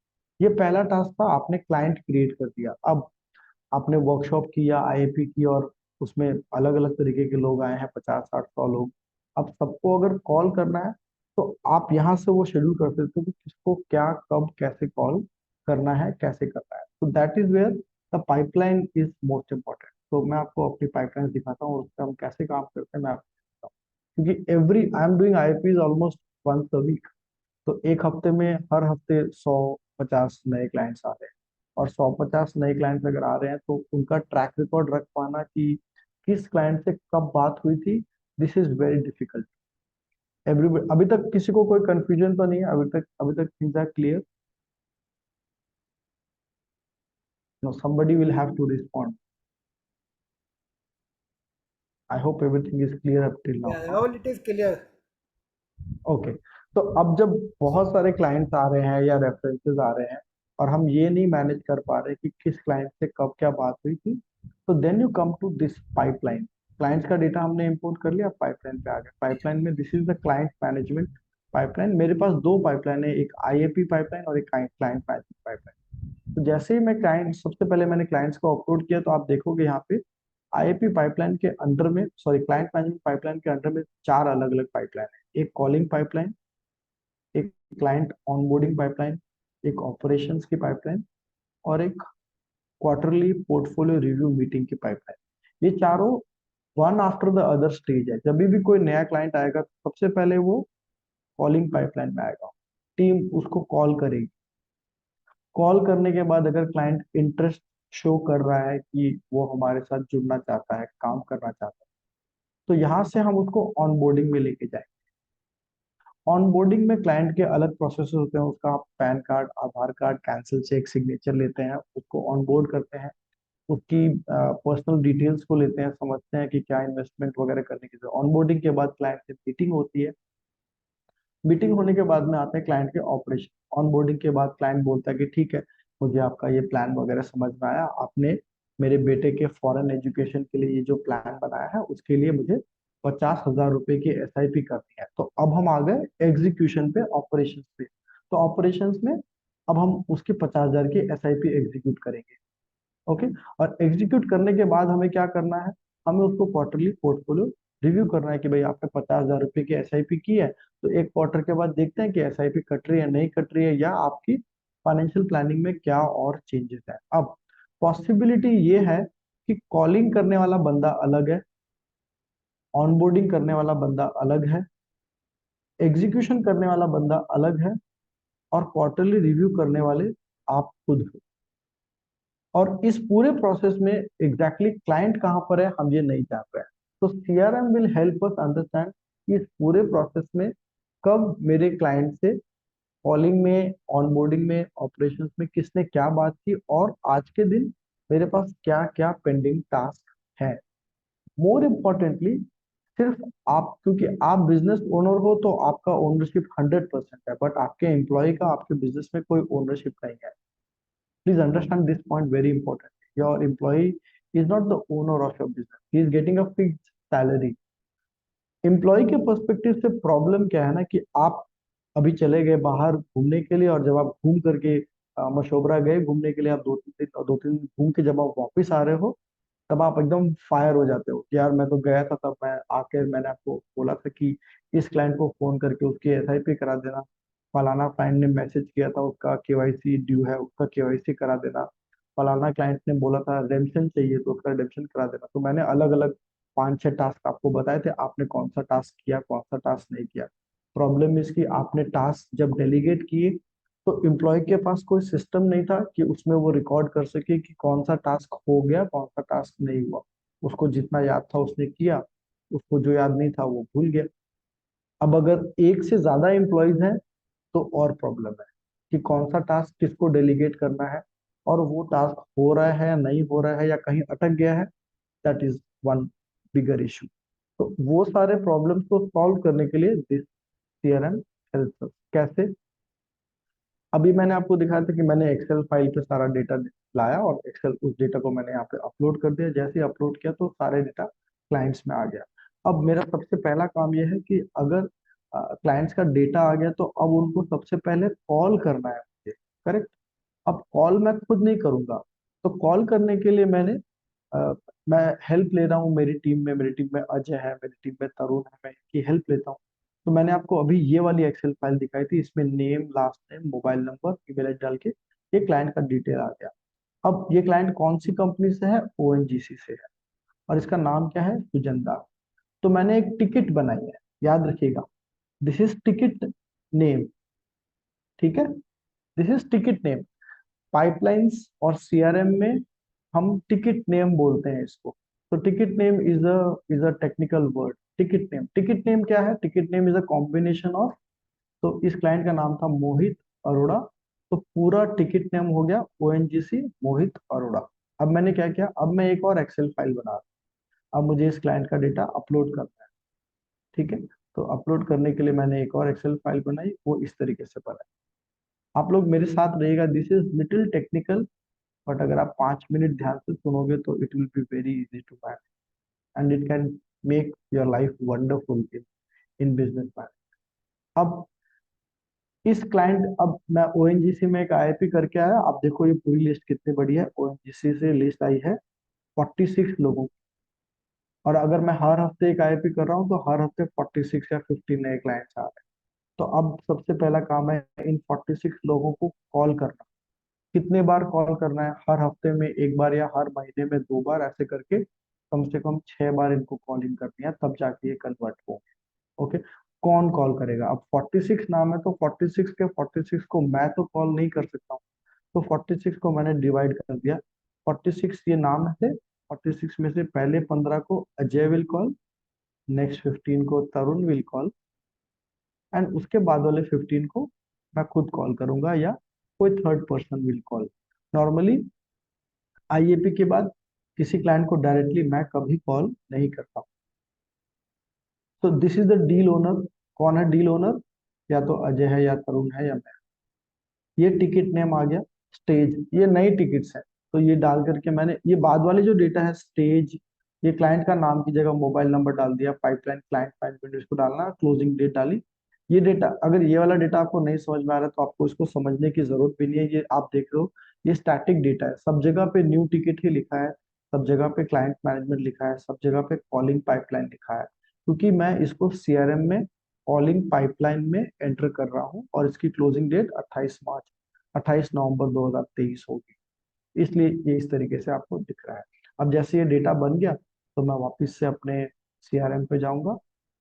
ये पहला टास्क था, आपने क्लाइंट क्रिएट कर दिया। अब आपने वर्कशॉप की या आईएपी की और उसमें अलग अलग तरीके के लोग आए हैं, 50, 60, 100 लोग। अब सबको अगर कॉल करना है तो आप यहाँ से वो शेड्यूल कर सकते हो कि किसको क्या कब कैसे कॉल करना है, कैसे करना है। तो that is where the pipeline is most important. तो मैं आपको अपनी पाइपलाइन दिखाता हूँ और उस पर हम कैसे काम करते हैं मैं आपको बताता हूँ। क्योंकि every I am doing IPs almost once a week. तो एक हफ्ते में हर हफ्ते 100-50 नए क्लाइंट्स आ रहे हैं, और 100-50 नए क्लाइंट्स अगर आ रहे हैं तो उनका ट्रैक रिकॉर्ड रख पाना कि किस क्लाइंट से कब बात हुई थी, this is very difficult. Everybody, अभी तक किसी को कोई कंफ्यूजन तो नहीं है? अभी तक things are clear? No, somebody will have to respond. I hope everything is clear up till now. Rahul, it is clear. Okay, तो अब जब बहुत सारे क्लाइंट्स आ रहे हैं या रेफरेंसेस आ रहे हैं और हम ये नहीं मैनेज कर पा रहे कि किस क्लाइंट से कब क्या बात हुई थी, तो then you come to this pipeline. Clients का डेटा हमने इंपोर्ट कर लिया, पाइपलाइन पे आ गया। पाइपलाइन में this is the client management pipeline. मेरे पास दो पाइपलाइन है, एक आईएपी पाइपलाइन और एक क्लाइंट मैनेजमेंट पाइपलाइन। तो जैसे ही मैं क्लाइंट, सबसे पहले मैंने क्लाइंट्स को अपलोड किया, तो आप देखोगे यहाँ पे आईएपी पाइपलाइन के अंडर में, सॉरी क्लाइंट मैनेजमेंट पाइपलाइन के अंडर में 4 अलग अलग पाइपलाइन है। एक कॉलिंग पाइपलाइन, एक क्लाइंट ऑनबोर्डिंग पाइपलाइन, एक ऑपरेशंस की पाइपलाइन, और एक क्वार्टरली पोर्टफोलियो रिव्यू मीटिंग की पाइपलाइन। ये चारों one after the other stage है। जब भी कोई नया क्लाइंट आएगा तो सबसे पहले वो कॉलिंग पाइपलाइन में आएगा, टीम उसको कॉल करेगी। कॉल करने के बाद अगर क्लाइंट इंटरेस्ट शो कर रहा है कि वो हमारे साथ जुड़ना चाहता है, काम करना चाहता है, तो यहाँ से हम उसको ऑनबोर्डिंग में लेके जाएंगे। ऑनबोर्डिंग में क्लाइंट के अलग प्रोसेस होते हैं, उसका पैन कार्ड, आधार कार्ड, कैंसिल चेक, सिग्नेचर लेते हैं, उसको ऑनबोर्ड करते हैं, उसकी पर्सनल डिटेल्स को लेते हैं, समझते हैं कि क्या इन्वेस्टमेंट वगैरह करने की जरूरत। ऑनबोर्डिंग के बाद क्लाइंट से मीटिंग होती है। मीटिंग होने के बाद में आते हैं क्लाइंट के ऑपरेशन। ऑनबोर्डिंग के बाद क्लाइंट बोलता है कि ठीक है, मुझे आपका ये प्लान वगैरह समझ में आया, आपने मेरे बेटे के फॉरेन एजुकेशन के लिए ये जो प्लान बनाया है उसके लिए मुझे 50,000 रुपए की एसआईपी करनी है। तो अब हम आ गए एग्जीक्यूशन पे, ऑपरेशन पे। तो ऑपरेशंस में अब हम उसकी 50,000 की एसआईपी एग्जीक्यूट करेंगे। ओके, और एग्जीक्यूट करने के बाद हमें क्या करना है, हमें उसको क्वार्टरली पोर्टफोलियो रिव्यू करना है कि भाई आपने 50,000 रुपए की एसआईपी की है, तो एक क्वार्टर के बाद देखते हैं कि एसआईपी कट रही है नहीं कट रही है, या आपकी फाइनेंशियल प्लानिंग में क्या और चेंजेस है। अब पॉसिबिलिटी ये है कि कॉलिंग करने वाला बंदा अलग है, ऑनबोर्डिंग करने वाला बंदा अलग है, एग्जीक्यूशन करने वाला बंदा अलग है, और क्वार्टरली रिव्यू करने वाले आप खुद हो। और इस पूरे प्रोसेस में एग्जैक्टली क्लाइंट कहाँ पर है हम ये नहीं जान रहे हैं। तो CRM will help us understand कि इस पूरे प्रोसेस में कब मेरे क्लाइंट से कॉलिंग में, ऑनबोर्डिंग में, ऑपरेशंस में किसने क्या बात की, और आज के दिन मेरे पास क्या क्या पेंडिंग टास्क है। मोर इम्पोर्टेंटली, सिर्फ आप, क्योंकि आप बिजनेस ओनर हो तो आपका ओनरशिप 100% है, बट आपके एम्प्लॉय का आपके बिजनेस में कोई ओनरशिप नहीं है। Please understand this point very important. Your employee is not the owner of your business. He is getting a fixed salary. Employee के पर्सपेक्टिव से प्रॉब्लम क्या है ना कि आप अभी चले गए बाहर घूमने के लिए, और जब आप घूम करके मशोबरा गए घूमने के लिए, आप 2-3 दिन घूम के जब आप वापस आ रहे हो, तब आप एकदम फायर हो जाते हो कि यार मैं तो गया था, तब मैं आके मैंने आपको बोला था कि इस क्लाइंट को फोन करके उसकी एसआईपी करा देना, फलाना क्लाइंट ने मैसेज किया था उसका केवाईसी ड्यू है, उसका केवाईसी करा देना, फलाना क्लाइंट ने बोला था रेडम्पशन चाहिए तो उसका रेडम्पशन करा देना। तो मैंने अलग अलग 5-6 टास्क आपको बताए थे, आपने कौन सा टास्क किया कौन सा टास्क नहीं किया। प्रॉब्लम इसकी, आपने टास्क जब डेलीगेट किए तो एम्प्लॉय के पास कोई सिस्टम नहीं था कि उसमें वो रिकॉर्ड कर सके कि कौन सा टास्क हो गया कौन सा टास्क नहीं हुआ। उसको जितना याद था उसने किया, उसको जो याद नहीं था वो भूल गया। अब अगर एक से ज्यादा एम्प्लॉयज हैं तो और प्रॉब्लम है कि कौन सा टास्क किसको डेलीगेट करना है, और वो टास्क हो रहा है या नहीं हो रहा है या कहीं अटक गया है, that is one bigger issue. तो वो सारे प्रॉब्लम्स को सॉल्व करने के लिए दिस सीआरएम हेल्प। कैसे? अभी मैंने आपको दिखाया था कि मैंने एक्सेल फाइल पे सारा डेटा लाया और एक्सेल उस डेटा को मैंने यहाँ पे अपलोड कर दिया। जैसे ही अपलोड किया तो सारे डेटा क्लाइंट्स में आ गया। अब मेरा सबसे पहला काम यह है कि अगर क्लाइंट्स का डेटा आ गया तो अब उनको सबसे पहले कॉल करना है मुझे, करेक्ट? अब कॉल मैं खुद नहीं करूंगा, तो कॉल करने के लिए मैं हेल्प ले रहा हूँ मेरी टीम में अजय है, मेरी टीम में तरुण है, मैं इनकी हेल्प लेता हूँ। तो मैंने आपको अभी ये वाली एक्सेल फाइल दिखाई थी, इसमें name, last name, mobile number, email ID डाल के ये क्लाइंट का डिटेल आ गया। अब ये क्लाइंट कौन सी कंपनी से है? ओएनजीसी से है, और इसका नाम क्या है? सुजंदा। तो मैंने एक टिकट बनाई है, याद रखिएगा, दिस इज टिकट नेम, ठीक है? This is ticket name. Pipelines और सीआरएम में हम टिकट नेम बोलते हैं इसको। तो ticket name is a technical word. Ticket name क्या है? Ticket name is a combination of, तो इस क्लाइंट का नाम था मोहित अरोड़ा, तो पूरा टिकट नेम हो गया ओएनजीसी मोहित अरोड़ा। अब मैंने क्या किया, अब मैं एक और एक्सेल फाइल बना रहा हूं। अब मुझे इस क्लाइंट का डेटा अपलोड करना है, ठीक है? तो अपलोड करने के लिए मैंने एक और एक्सेल फाइल बनाई, वो इस तरीके से बनाई। आप लोग मेरे साथ रहिएगा, this is little technical, but अगर आप 5 मिनट ध्यान से सुनोगे तो it will be very easy to manage, and it can make your life wonderful in business manage. अब इस क्लाइंट, अब मैं ओएनजीसी में एक आईपी करके आया। आप देखो ये पूरी लिस्ट कितनी बड़ी है। ओएनजीसी से लिस्ट आई है 46 लोगों की, और अगर मैं हर हफ्ते एक आईपी कर रहा हूँ तो हर हफ्ते 46 या 50 नए क्लाइंट्स आ रहे हैं। तो अब सबसे पहला काम है इन 46 लोगों को कॉल करना। कितने बार कॉल करना है? हर हफ्ते में एक बार या हर महीने में 2 बार, ऐसे करके कम से कम 6 बार इनको कॉलिंग करनी है, तब जाके ये कन्वर्ट होंगे। ओके, कौन कॉल करेगा? अब 46 नाम है तो 46 के 46 को मैं तो कॉल नहीं कर सकता हूँ, तो 46 को मैंने डिवाइड कर दिया। 46 ये नाम है, 46 में से पहले 15 को अजय विल कॉल, नेक्स्ट 15 को तरुण विल कॉल, एंड उसके बाद वाले 15 को मैं खुद कॉल करूंगा या कोई third person will call. Normally IAP के बाद किसी क्लाइंट को डायरेक्टली मैं कभी कॉल नहीं करता हूँ। तो this is the deal owner. कौन है डील ओनर? या तो अजय है या तरुण है या मैं। ये टिकट नेम आ गया। स्टेज, ये नई टिकट्स है, तो ये डाल करके मैंने ये बाद वाले जो डेटा है, स्टेज, ये क्लाइंट का नाम की जगह मोबाइल नंबर डाल दिया, पाइपलाइन क्लाइंट मैनेजमेंट इसको डालना, क्लोजिंग डेट डाली। ये डेटा, अगर ये वाला डेटा आपको नहीं समझ में आ रहा है तो आपको इसको समझने की जरूरत भी नहीं है। ये आप देख रहे हो, ये स्टैटिक डेटा है, सब जगह पे न्यू टिकट ही लिखा है, सब जगह पे क्लाइंट मैनेजमेंट लिखा है, सब जगह पे कॉलिंग पाइपलाइन लिखा है, क्योंकि मैं इसको सीआरएम में कॉलिंग पाइपलाइन में एंटर कर रहा हूँ, और इसकी क्लोजिंग डेट 28 नवंबर 2023 होगी, इसलिए ये इस तरीके से आपको दिख रहा है। अब जैसे ये डेटा बन गया तो मैं वापस से अपने सीआरएम पे जाऊंगा।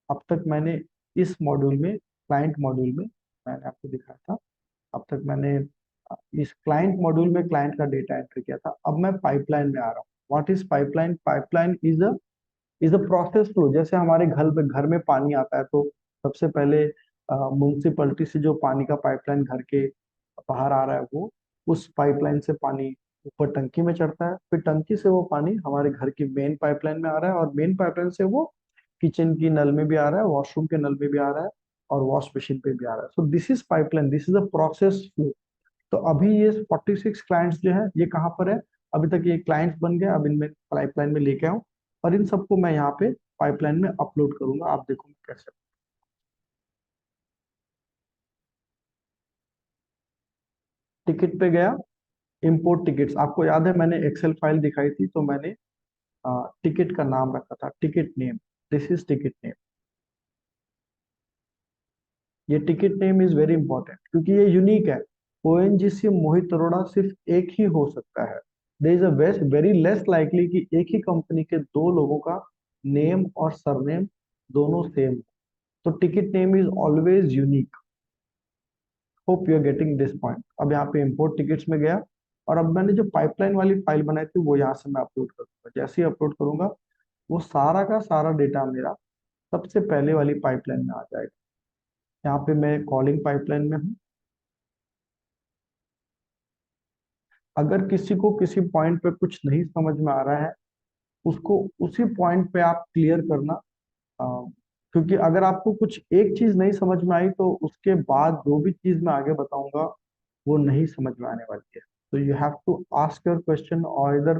अब तक मैंने इस मॉड्यूल में, क्लाइंट मॉड्यूल में, मैंने आपको दिखाया था अब तक मैंने इस क्लाइंट मॉड्यूल में क्लाइंट का डेटा एंट्री किया था। अब मैं पाइपलाइन में आ रहा हूँ। What is pipeline? Pipeline is a process flow. जैसे हमारे घर में पानी आता है, तो सबसे पहले म्युनिसिपैलिटी से जो पानी का पाइपलाइन घर के बाहर आ रहा है, वो उस पाइपलाइन से पानी ऊपर टंकी में चढ़ता है, फिर टंकी से वो पानी हमारे घर की मेन पाइपलाइन में आ रहा है, और मेन पाइपलाइन से वो किचन की नल में भी आ रहा है, वॉशरूम के नल में भी आ रहा है, और वॉश मशीन पे भी आ रहा है। So this is pipeline, this is a process flow. तो अभी ये 46 क्लाइंट्स जो है, ये कहाँ पर है? अभी तक ये क्लाइंट्स बन गए, अब इनमें पाइपलाइन में लेके आऊँ, और इन सबको मैं यहाँ पे पाइपलाइन में अपलोड करूंगा। आप देखो मैं कैसे। टिकट पे गया, इंपोर्ट टिकट्स। आपको याद है मैंने एक्सेल फाइल दिखाई थी, तो मैंने टिकट का नाम रखा था, ticket name. This is ticket name. ये ticket name is very important, क्योंकि ये यूनिक है। ओएनजीसी मोहित अरोड़ा सिर्फ एक ही हो सकता है। There is a very less likely कि एक ही कंपनी के दो लोगों का नेम और सरनेम दोनों सेम। तो ticket name is always unique. Hope you are getting this point. अब यहाँ पे इंपोर्ट टिकट्स में गया, और अब मैंने जो पाइपलाइन वाली फाइल बनाई थी, वो यहाँ से मैं अपलोड करूंगा। जैसे ही अपलोड करूंगा, वो सारा का सारा डेटा मेरा सबसे पहले वाली पाइपलाइन में आ जाएगा। यहाँ पे मैं कॉलिंग पाइपलाइन में हूँ। अगर किसी को किसी पॉइंट पे कुछ नहीं समझ में आ रहा है, उसको उसी पॉइंट पे आप क्लियर करना। अ, क्योंकि अगर आपको कुछ एक चीज नहीं समझ में आई, तो उसके बाद जो भी चीज मैं आगे बताऊंगा वो नहीं समझ में आने वाली है। तो you have to ask your question, और इधर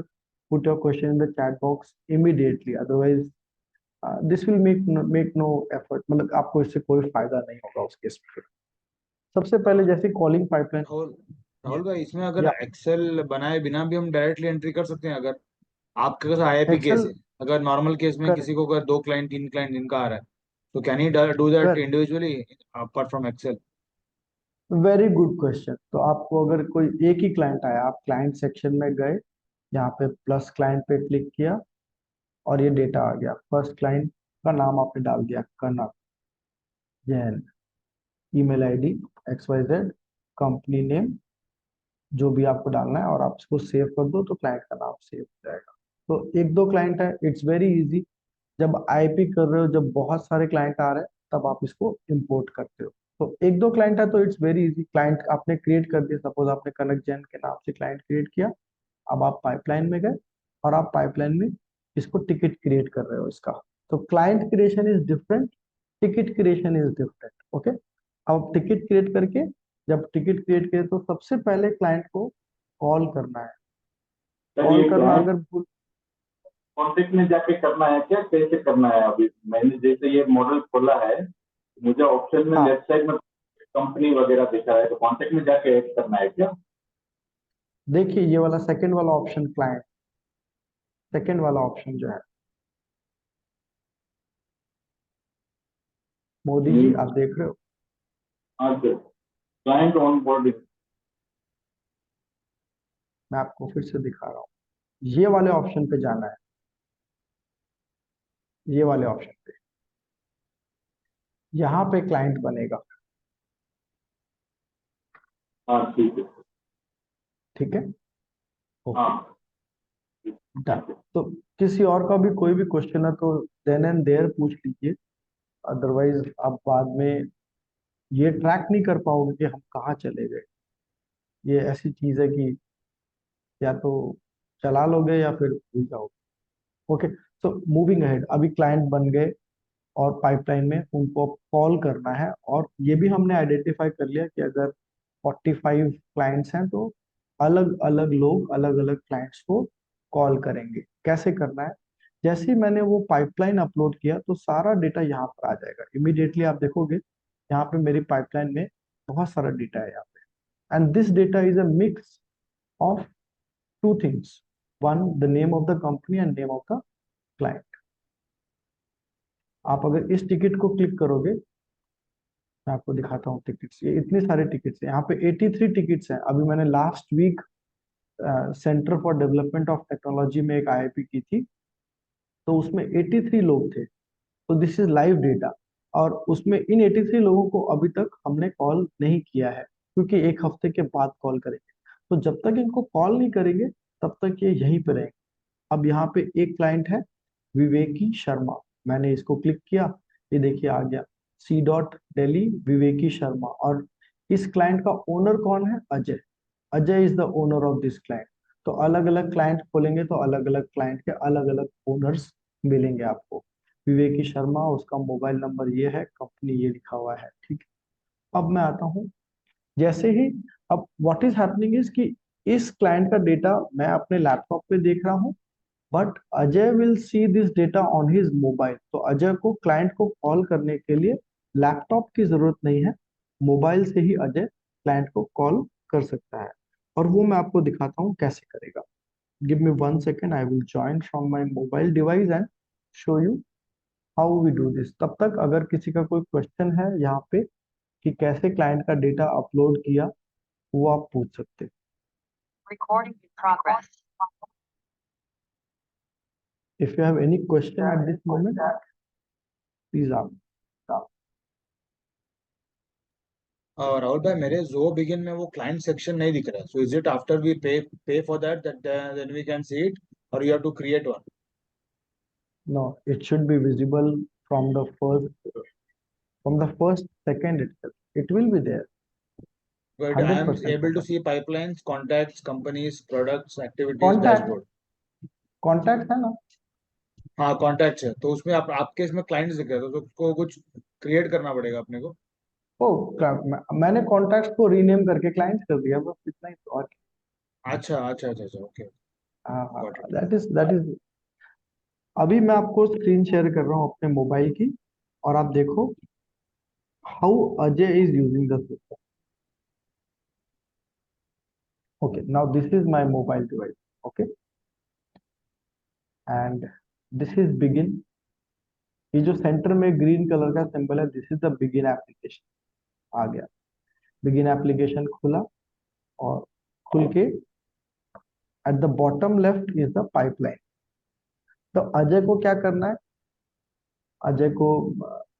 put your question in the chat box immediately, otherwise this will make no effort. मतलब आपको इससे कोई फायदा नहीं होगा उस केस में। सबसे पहले जैसे कॉलिंग पाइपलाइन। राहुल राहुल भाई, इसमें अगर या एक्सेल बनाए बिना भी हम डायरेक्टली एंट्री कर सकते हैं? अगर आपके पास आईआईपी केस एक्सेल है, अगर नॉर्मल केस में कर किसी को अगर 2 क्लाइंट 3 क्लाइंट इनका आ रहा है, तो कैन ही डू दैट कर individually apart from Excel? Very good question. तो आपको अगर कोई एक ही क्लाइंट आया, आप क्लाइंट सेक्शन में गए, यहाँ पे प्लस क्लाइंट पे क्लिक किया, और ये डेटा आ गया। फर्स्ट क्लाइंट का नाम आपने डाल दिया, Kanak Jain, email ID XYZ, company name, जो भी आपको डालना है, और आप इसको सेव कर दो, तो क्लाइंट का नाम सेव हो जाएगा। तो एक दो क्लाइंट है, इट्स वेरी इजी। जब आईपी कर रहे हो, जब बहुत सारे क्लाइंट आ रहे हैं, तब आप इसको इंपोर्ट करते हो। तो एक दो क्लाइंट है तो इट्स वेरी इजी। क्लाइंट आपने क्रिएट कर दिया, सपोज आपने कनक जैन के नाम से क्लाइंट क्रिएट किया। अब आप पाइपलाइन में गए, और आप पाइपलाइन में इसको टिकट क्रिएट कर रहे हो इसका। तो client creation is different, ticket creation is different. Okay. अब टिकट क्रिएट करके, जब टिकट क्रिएट किए, तो सबसे पहले क्लाइंट को कॉल करना है। कॉल करना अगर भूल कॉन्टेक्ट में जाके करना है क्या, कैसे करना है? अभी मैंने जैसे ये मॉडल खोला है, मुझे ऑप्शन में हाँ, लेफ्ट साइड में कंपनी वगैरह दिखा है, तो कॉन्टेक्ट में जाके ऐड करना है क्या? देखिए ये वाला सेकंड वाला ऑप्शन, क्लाइंट सेकंड वाला ऑप्शन जो है, मोदी जी आप देख रहे हो? हाँ सर, क्लाइंट ऑन बोर्ड। मैं आपको फिर से दिखा रहा हूँ। ये वाले ऑप्शन पे जाना है, ये वाले ऑप्शन पे। यहाँ पे क्लाइंट बनेगा। हाँ ठीक है। ठीक है, ओके, हाँ डन। तो किसी और का भी कोई भी क्वेश्चन है, तो देन एंड देयर पूछ लीजिए। अदरवाइज आप बाद में ये ट्रैक नहीं कर पाओगे कि हम कहाँ चले गए। ये ऐसी चीज है कि या तो चला लोगे या फिर भूल जाओगे। ओके। तो मूविंग अहेड, अभी क्लाइंट बन गए, और पाइपलाइन में उनको कॉल करना है। और ये भी हमने आइडेंटिफाई कर लिया कि अगर 45 क्लाइंट्स हैं, तो अलग अलग लोग अलग अलग क्लाइंट्स को कॉल करेंगे। कैसे करना है? जैसे ही मैंने वो पाइपलाइन अपलोड किया, तो सारा डेटा यहाँ पर आ जाएगा इमीडिएटली। आप देखोगे यहाँ पे मेरी पाइपलाइन में बहुत सारा डेटा है यहाँ पे, and this data is a mix of two things. One, the name of the company and name of the client. आप अगर इस टिकट को क्लिक करोगे, मैं आपको दिखाता हूँ टिकट्स। ये इतने सारे टिकट्स हैं, यहाँ पे 83 टिकट्स हैं। अभी मैंने last week Centre for Development of Technology में एक आईआईपी की थी, तो उसमें 83 लोग थे। तो दिस इज लाइव डेटा, और उसमें इन 83 लोगों को अभी तक हमने कॉल नहीं किया है। क्योंकि एक हफ्ते के बाद कॉल करेंगे। तो जब तक इनको कॉल नहीं करेंगे तब तक ये यहीं पे रहेंगे। अब यहाँ पे एक क्लाइंट है विवेकी शर्मा, मैंने इसको क्लिक किया, ये देखिए आ गया C.Delhi विवेकी शर्मा। और इस क्लाइंट का ओनर कौन है? Ajay. Ajay is the owner of this client. तो अलग अलग क्लाइंट खोलेंगे तो अलग अलग क्लाइंट के अलग अलग ओनर्स मिलेंगे आपको। विवेकी शर्मा, उसका मोबाइल नंबर ये है, कंपनी ये लिखा हुआ है, ठीक है। अब मैं आता हूँ, जैसे ही अब व्हाट इज हैपनिंग इज कि इस क्लाइंट का डेटा मैं अपने लैपटॉप पे देख रहा हूँ, but Ajay will see this data on his mobile. तो अजय को क्लाइंट को कॉल करने के लिए लैपटॉप की जरूरत नहीं है, मोबाइल से ही अजय क्लाइंट को कॉल कर सकता है। और वो मैं आपको दिखाता हूँ कैसे करेगा। Give me 1 second, I will join from my mobile device and show you how we do this. तब तक अगर किसी का कोई क्वेश्चन है यहाँ पे कि कैसे क्लाइंट का डेटा अपलोड किया, वो आप पूछ सकते हैं। Recording in progress. If you have any question at this moment, please ask. Rahul भाई, मेरे जो बिगिन में वो क्लाइंट सेक्शन नहीं दिख रहा, so is it after we pay for that then we can see it, और you have to create one? No, it should be visible from the first second itself. It will be there. But I am 100% able to होगा। see pipelines, contacts, companies, products, activities, Contact, dashboard. contact है ना? हाँ, contacts है, तो उसमें आपके इसमें clients दिख रहे हैं, तो उसको कुछ क्रिएट करना पड़ेगा अपने को। ओ, मैंने कॉन्टैक्ट्स को रीनेम करके क्लाइंट्स कर दिया, बस इतना ही तो। और अच्छा अच्छा अच्छा अच्छा, okay, got it. That is अभी मैं आपको स्क्रीन शेयर कर रहा हूँ अपने मोबाइल की, और आप देखो how Ajay is using the system. Okay, now this is my mobile device, okay, and this is Bigin. ये जो सेंटर में ग्रीन कलर का सिंबल है, this is the Bigin application. आ गया, बिगिन एप्लीकेशन खुला, और खुल के at the bottom left is the pipeline. तो अजय को क्या करना है? अजय को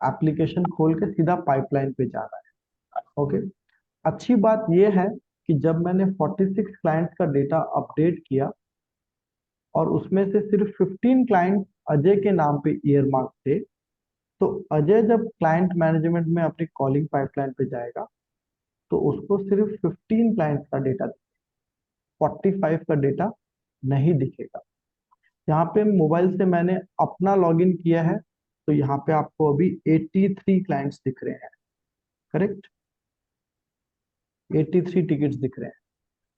एप्लीकेशन खोल के सीधा पाइपलाइन पे जाना है, ओके। अच्छी बात यह है कि जब मैंने 46 क्लाइंट्स का डेटा अपडेट किया और उसमें से सिर्फ 15 क्लाइंट अजय के नाम पे ईयर मार्क थे, तो अजय जब क्लाइंट मैनेजमेंट में अपनी कॉलिंग पाइपलाइन पे जाएगा तो उसको सिर्फ 15 क्लाइंट्स का डेटा, 45 का डेटा नहीं दिखेगा। यहाँ पे मोबाइल से मैंने अपना लॉगिन किया है, तो यहाँ पे आपको अभी 83 क्लाइंट्स दिख रहे हैं, करेक्ट? 83 टिकट्स दिख रहे हैं।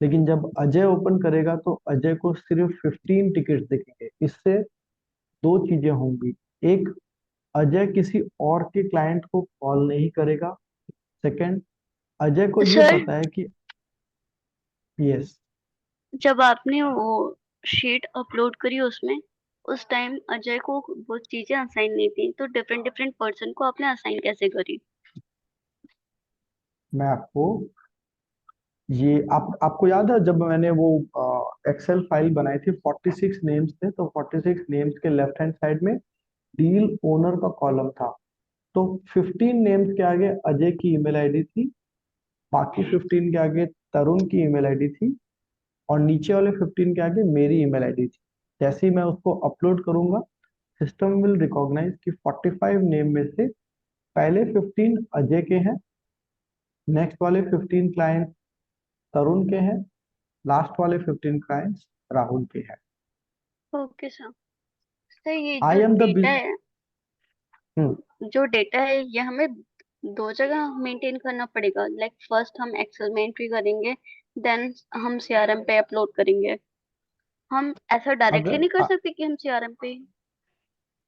लेकिन जब अजय ओपन करेगा तो अजय को सिर्फ 15 टिकट्स दिखेंगे। इससे दो चीजें होंगी, एक, अजय किसी और के क्लाइंट को कॉल नहीं करेगा। सेकंड, अजय को ये सर, पता है कि यस, जब आपने वो शीट अपलोड करी उसमें उस टाइम अजय को वो चीजें असाइन नहीं थी, तो डिफरेंट डिफरेंट पर्सन को आपने असाइन कैसे करी? मैं आपको ये आपको याद है जब मैंने वो एक्सेल फाइल बनाई थी, 46 नेम्स थे, तो 46 नेम्स के लेफ्ट हैंड साइड में डील ओनर का कॉलम था। तो 15 नेम्स के आगे अजय की ईमेल आईडी थी, बाकी 15 के आगे तरुण की ईमेल आईडी थी, और नीचे वाले 15 के आगे मेरी ईमेल आईडी थी। जैसे ही मैं उसको अपलोड करूंगा, सिस्टम विल रिकॉग्नाइज कि 45 नेम में से पहले 15 अजय के हैं, नेक्स्ट वाले 15 क्लाइंट तरुण के हैं, लास्ट वाले 15 क्लाइंट्स राहुल के हैं। Okay sir. सर, ये आई जो एम द डेटा है, ये हमें दो जगह मेंटेन करना पड़ेगा। लाइक फर्स्ट हम एक्सेल में एंट्री करेंगे, देन हम सीआरएम पे अपलोड करेंगे। हम ऐसा डायरेक्टली अगर नहीं कर सकते कि हम सीआरएम पे।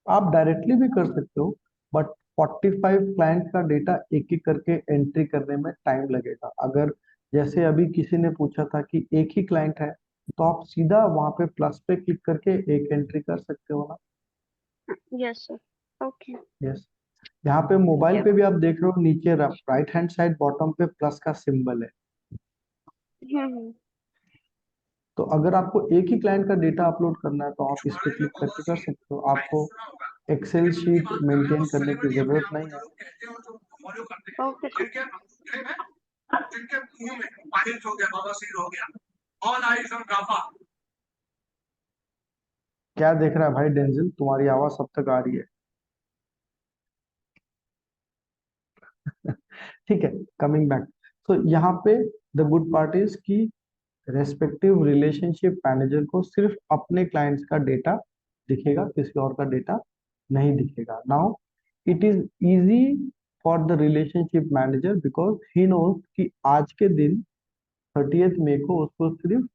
आप डायरेक्टली भी कर सकते हो, बट 45 क्लाइंट का डेटा एक एक करके एंट्री करने में टाइम लगेगा। अगर जैसे अभी किसी ने पूछा था कि एक ही क्लाइंट है, तो आप सीधा वहां पे प्लस पे क्लिक करके एक एंट्री कर सकते हो ना। Yes sir, okay. यस, यहाँ पे मोबाइल पे भी आप देख रहे हो, नीचे राइट हैंड साइड बॉटम पे प्लस का सिंबल है। हम्म। तो अगर आपको एक ही क्लाइंट का डेटा अपलोड करना है तो आप इस पे क्लिक करके कर सकते हो। आपको एक्सेल शीट मेंटेन करने की जरूरत नहीं है। Okay sir. जिनके मुंह में पाहिज हो गया, बवासीर हो गया, ऑल आइज ऑन राफा। क्या देख रहा है भाई डेंजिल? तुम्हारी आवाज सब तक आ रही है। ठीक है, कमिंग बैक। तो यहाँ पे द गुड पार्ट इज कि रेस्पेक्टिव रिलेशनशिप मैनेजर को सिर्फ अपने क्लाइंट्स का डेटा दिखेगा, किसी और का डेटा नहीं दिखेगा। Now it is easy for the relationship manager because he knows कि आज के दिन 30th मई को उसको सिर्फ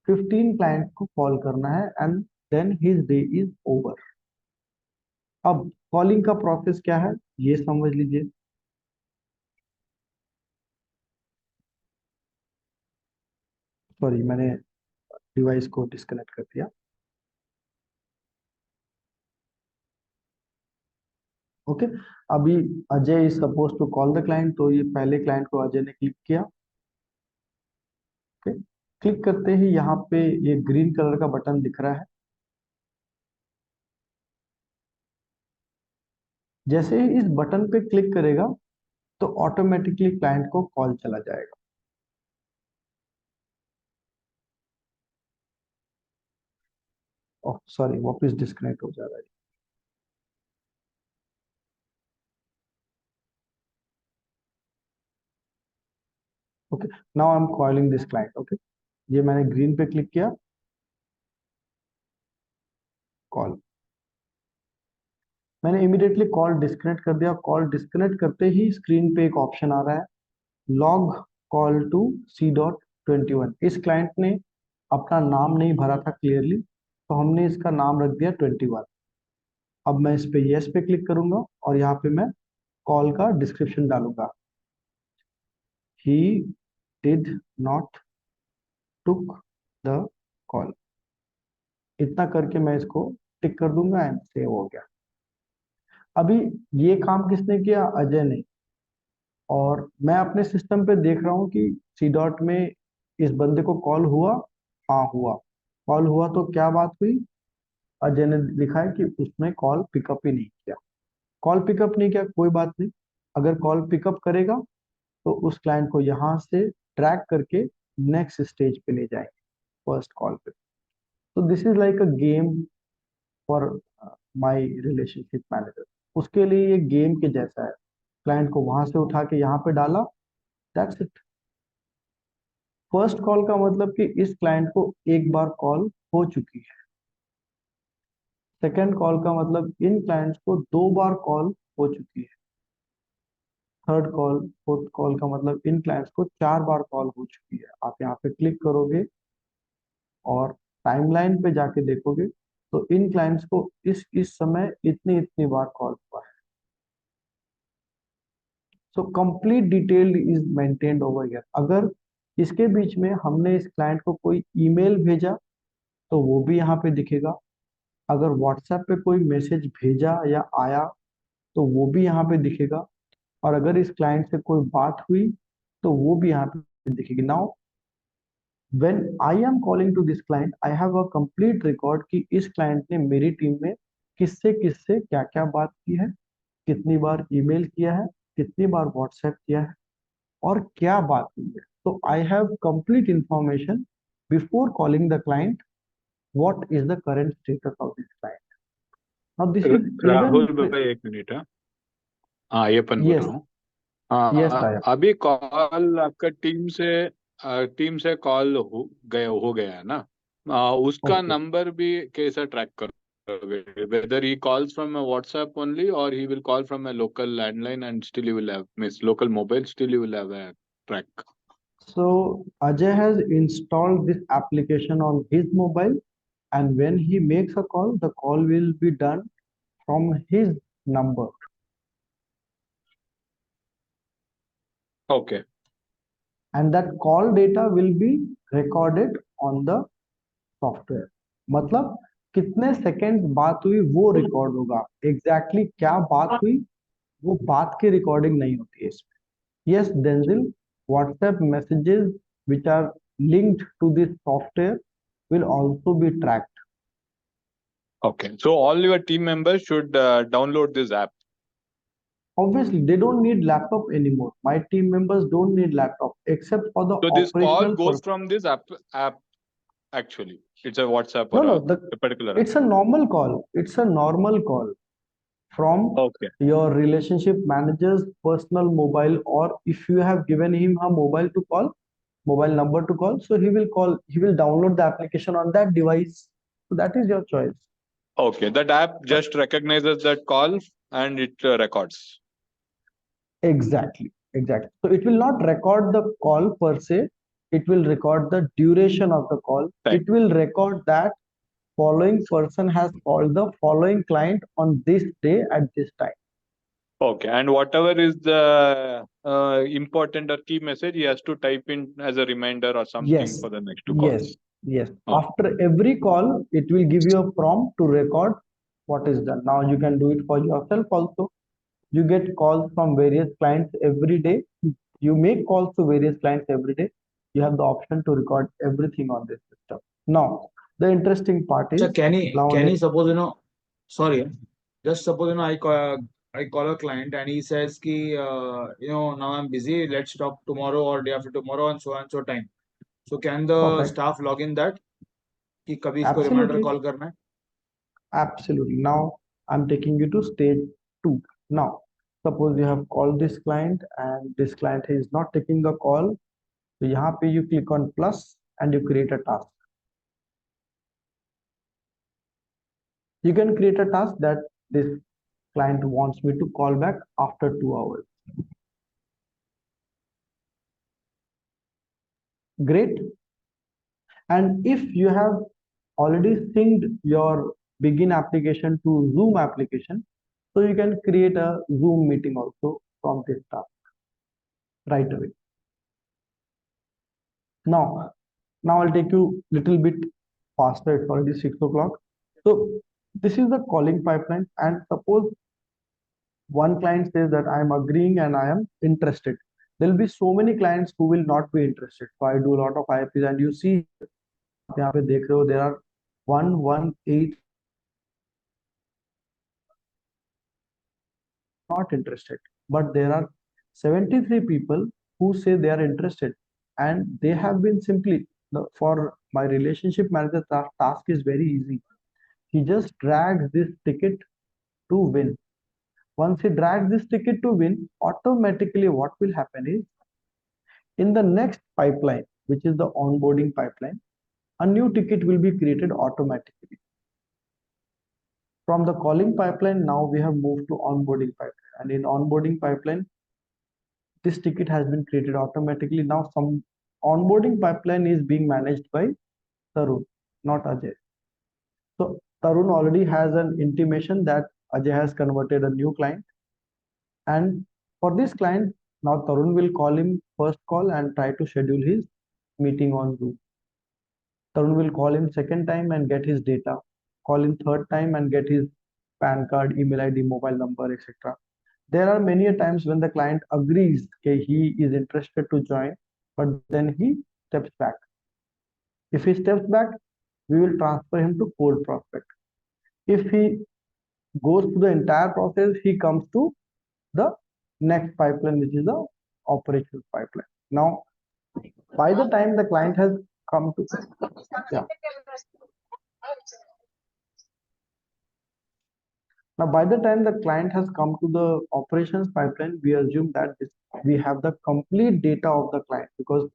15 क्लाइंट को कॉल करना है and then his day is over. अब कॉलिंग का प्रोसेस क्या है ये समझ लीजिए। सॉरी, मैंने डिवाइस को डिस्कनेक्ट कर दिया। ओके, अभी Ajay is suppose to call the client, तो ये पहले क्लाइंट को अजय ने क्लिक किया। ओके, क्लिक करते ही यहाँ पे ये ग्रीन कलर का बटन दिख रहा है। जैसे ही इस बटन पे क्लिक करेगा तो ऑटोमेटिकली क्लाइंट को कॉल चला जाएगा। ओह सॉरी, वापस डिस्कनेक्ट हो जा रहा है। Okay, now I am calling this client. Okay, ये मैंने ग्रीन पे क्लिक किया, कॉल। मैंने इमीडिएटली कॉल डिस्कनेक्ट कर दिया। कॉल डिस्कनेक्ट करते ही स्क्रीन पे एक ऑप्शन आ रहा है, लॉग कॉल टू C.21। इस क्लाइंट ने अपना नाम नहीं भरा था क्लियरली, तो हमने इसका नाम रख दिया 21। अब मैं इस पे यस पे क्लिक करूंगा और यहाँ पे मैं कॉल का डिस्क्रिप्शन डालूंगा, he did not took the call. इतना करके मैं इसको टिक कर दूंगा एंड सेव हो गया। अभी ये काम किसने किया? अजय ने। और मैं अपने सिस्टम पे देख रहा हूँ कि C. में इस बंदे को कॉल हुआ। हाँ हुआ, कॉल हुआ। तो क्या बात हुई? अजय ने लिखा है कि उसने कॉल पिकअप ही नहीं किया। कॉल पिकअप नहीं किया, कोई बात नहीं। अगर कॉल पिकअप करेगा तो उस क्लाइंट को यहाँ से ट्रैक करके नेक्स्ट स्टेज पे ले जाएंगे, फर्स्ट कॉल पे। तो this is like a game for my relationship manager. उसके लिए ये गेम के जैसा है। क्लाइंट को वहां से उठा के यहाँ पे डाला, दैट्स इट। फर्स्ट कॉल का मतलब कि इस क्लाइंट को एक बार कॉल हो चुकी है। सेकंड कॉल का मतलब इन क्लाइंट्स को 2 बार कॉल हो चुकी है। थर्ड कॉल, फोर्थ कॉल का मतलब इन क्लाइंट्स को 4 बार कॉल हो चुकी है। आप यहाँ पे क्लिक करोगे और टाइमलाइन पे जाके देखोगे तो इन क्लाइंट्स को इस समय इतनी इतनी बार कॉल हुआ है। So complete detail is maintained over here. अगर इसके बीच में हमने इस क्लाइंट को कोई ईमेल भेजा तो वो भी यहाँ पे दिखेगा। अगर व्हाट्सएप पे कोई मैसेज भेजा या आया तो वो भी यहाँ पे दिखेगा। और अगर इस क्लाइंट से कोई बात हुई तो वो भी यहाँ पे दिखेगी। Now when I am calling to this client, I have a complete record कि इस क्लाइंट ने मेरी टीम में किससे किससे क्या क्या बात की है, कितनी बार ईमेल किया है, कितनी बार व्हाट्सएप किया है और क्या बात हुई है। तो I have complete information before calling the client, what is the current status of this client. Now this is Rahul even, भाई एक मिनट। हाँ ये पन बोल yes, रहा हूँ। yes Taya. अभी कॉल आपका टीम से कॉल हो गया है ना। उसका Okay. नंबर भी कैसा ट्रैक करोगे? Whether he calls from WhatsApp only और he will call from a local landline and still you will have miss local mobile, still you will have a track. So Ajay has installed this application on his mobile, and when he makes a call, the call will be done from his number. Okay. And that call data will be recorded on the software. मतलब कितने second बात हुई वो record होगा। Exactly क्या बात हुई वो बात की रिकॉर्डिंग नहीं होती है इसमें। Yes Denzil, WhatsApp messages which are linked to this software will also be tracked. Okay. So all your team members should download this app. Obviously, they don't need laptop anymore. My team members don't need laptop except for the So this call operational goes purpose. from this app actually. It's a WhatsApp No, or no, a particular app. it's a normal call. It's a normal call from Okay. your relationship manager's personal mobile, or if you have given him a mobile to call, mobile number to call, so he will download the application on that device. So that is your choice. Okay. That app just recognizes that call and it records. Exactly. So it will not record the call per se. It will record the duration of the call. Right. It will record that following person has called the following client on this day at this time. Okay. And whatever is the important or key message, he has to type in as a reminder or something Yes. for the next two calls. Yes. Oh. After every call, it will give you a prompt to record what is done. Now you can do it for yourself also. You get calls from various clients every day. You make calls to various clients every day. You have the option to record everything on this system. Now, the interesting part is, So can he nowadays, suppose, sorry, just suppose, I call a client and he says ki, now I'm busy, let's talk tomorrow or day after tomorrow and so time. So can the perfect. staff log in that कि कभी इसको reminder Absolutely. call करना है? Absolutely. Now I'm taking you to stage 2. Now, suppose you have called this client and this client is not taking the call. So यहाँ पे you click on plus and you create a task. You can create a task that this client wants me to call back after 2 hours. Great. And if you have already synced your Begin application to Zoom application, so you can create a Zoom meeting also from this task right away. Now I'll take you little bit faster. It's already 6 o'clock. So this is the calling pipeline, and suppose one client says that I am agreeing and I am interested. There will be so many clients who will not be interested. So I do a lot of IPs, and you see यहाँ पे देख रहे हो there are 118 not interested, but there are 73 people who say they are interested, and they have been simply for my relationship manager task is very easy. He just drags this ticket to win. Once he drags this ticket to win, automatically what will happen is, in the next pipeline, which is the onboarding pipeline, a new ticket will be created automatically. From the calling pipeline, now we have moved to onboarding pipeline, and in onboarding pipeline, this ticket has been created automatically. Now some onboarding pipeline is being managed by Tarun, not Ajay. So Tarun already has an intimation that Ajay has converted a new client, and for this client, now Tarun will call him first call and try to schedule his meeting on Zoom. Tarun will call him second time and get his data, call him third time and get his PAN card, email ID, mobile number, etc. There are many times when the client agrees that he is interested to join, but then he steps back. If he steps back, we will transfer him to cold prospect. If he goes through the entire process, he comes to the next pipeline, which is the operational pipeline. Now, by the time the client has come to, yeah. Now, by the time the client has come to the operations pipeline, we assume that we have the complete data of the client, because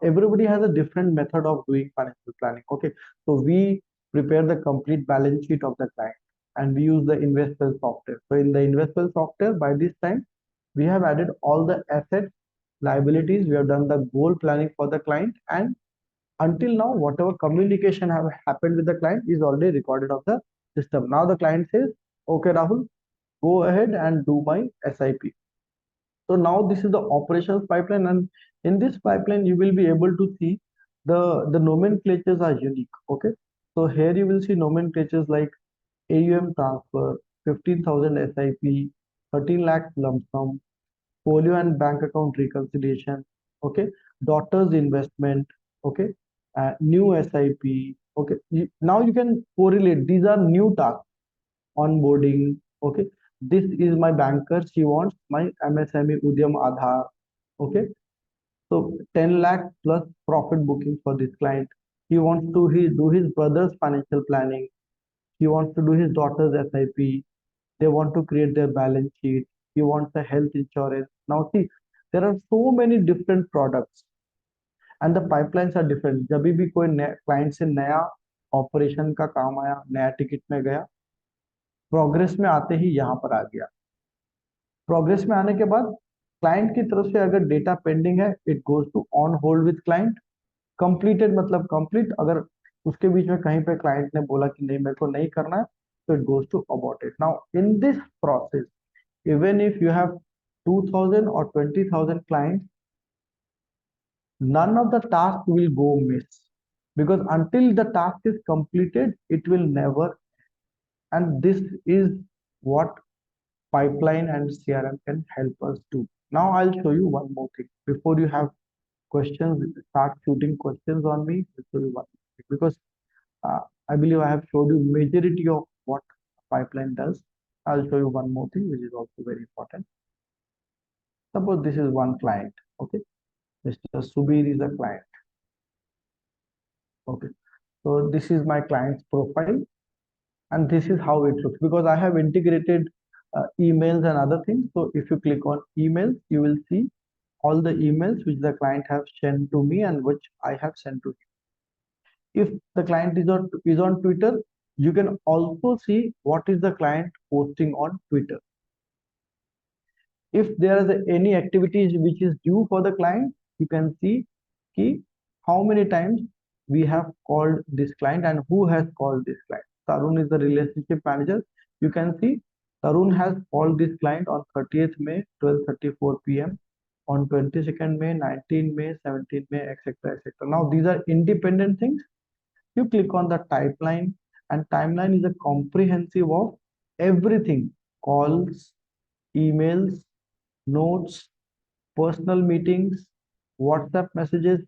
everybody has a different method of doing financial planning. Okay, so we prepare the complete balance sheet of the client and we use the Inveswell software. So in the Inveswell software, by this time, we have added all the assets, liabilities, we have done the goal planning for the client, and until now, whatever communication have happened with the client is already recorded of the system. Now the client says, okay, Rahul, go ahead and do my SIP. So now this is the operations pipeline, and in this pipeline, you will be able to see the nomenclatures are unique. Okay, so here you will see nomenclatures like AUM transfer, 15,000 SIP, 13 lakh lump sum, folio and bank account reconciliation. Okay, daughter's investment. Okay, new SIP. Okay, now you can correlate. These are new tasks. Onboarding. Okay, this is my banker, she wants my MSME Udyam Aadhaar. Okay, so 10 lakh plus profit booking for this client. He wants to do his brother's financial planning. He wants to do his daughter's SIP. They want to create their balance sheet. He wants a health insurance. Now see, there are so many different products and the pipelines are different. जब भी कोई client से नया operation का काम आया, नया ticket में गया, प्रोग्रेस में आते ही यहाँ पर आ गया. प्रोग्रेस में आने के बाद क्लाइंट की तरफ से अगर डेटा पेंडिंग है, it goes to on hold with client. Completed मतलब कंप्लीट. अगर उसके बीच में कहीं पे क्लाइंट ने बोला कि नहीं मेरे को नहीं करना है, तो it goes to aborted. Now in this process, even if you have 2000 or 20,000 clients, none of the task will go miss, because until the task is completed, it will never. And this is what pipeline and CRM can help us do. Now I'll show you one more thing. Before you have questions, start shooting questions on me. I'll show you one more thing, because I believe I have showed you majority of what pipeline does. I'll show you one more thing, which is also very important. Suppose this is one client. Okay, Mr. Subir is a client. Okay, so this is my client's profile, and this is how it looks, because I have integrated emails and other things. So if you click on emails, you will see all the emails which the client have sent to me and which I have sent to him. If the client is on Twitter, you can also see what is the client posting on Twitter. If there is any activities which is due for the client, you can see how many times we have called this client and who has called this client. Tarun is the relationship manager. You can see Tarun has called this client on 30th May, 12:34 p.m. on 22nd May, 19th May, 17th May, etc., etc. Now these are independent things. You click on the timeline, and timeline is a comprehensive of everything: calls, emails, notes, personal meetings, WhatsApp messages.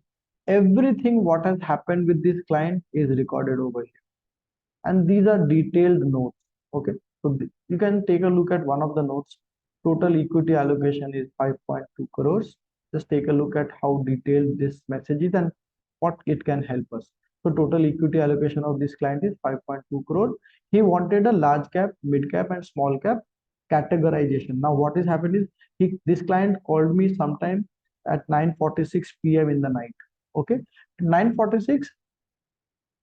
Everything what has happened with this client is recorded over here, and these are detailed notes. Okay, so you can take a look at one of the notes. Total equity allocation is 5.2 crores. Just take a look at how detailed this message is and what it can help us. So total equity allocation of this client is 5.2 crore. He wanted a large cap, mid cap, and small cap categorization. Now what is happening is this client called me sometime at 9:46 p.m. in the night. Okay, 9:46,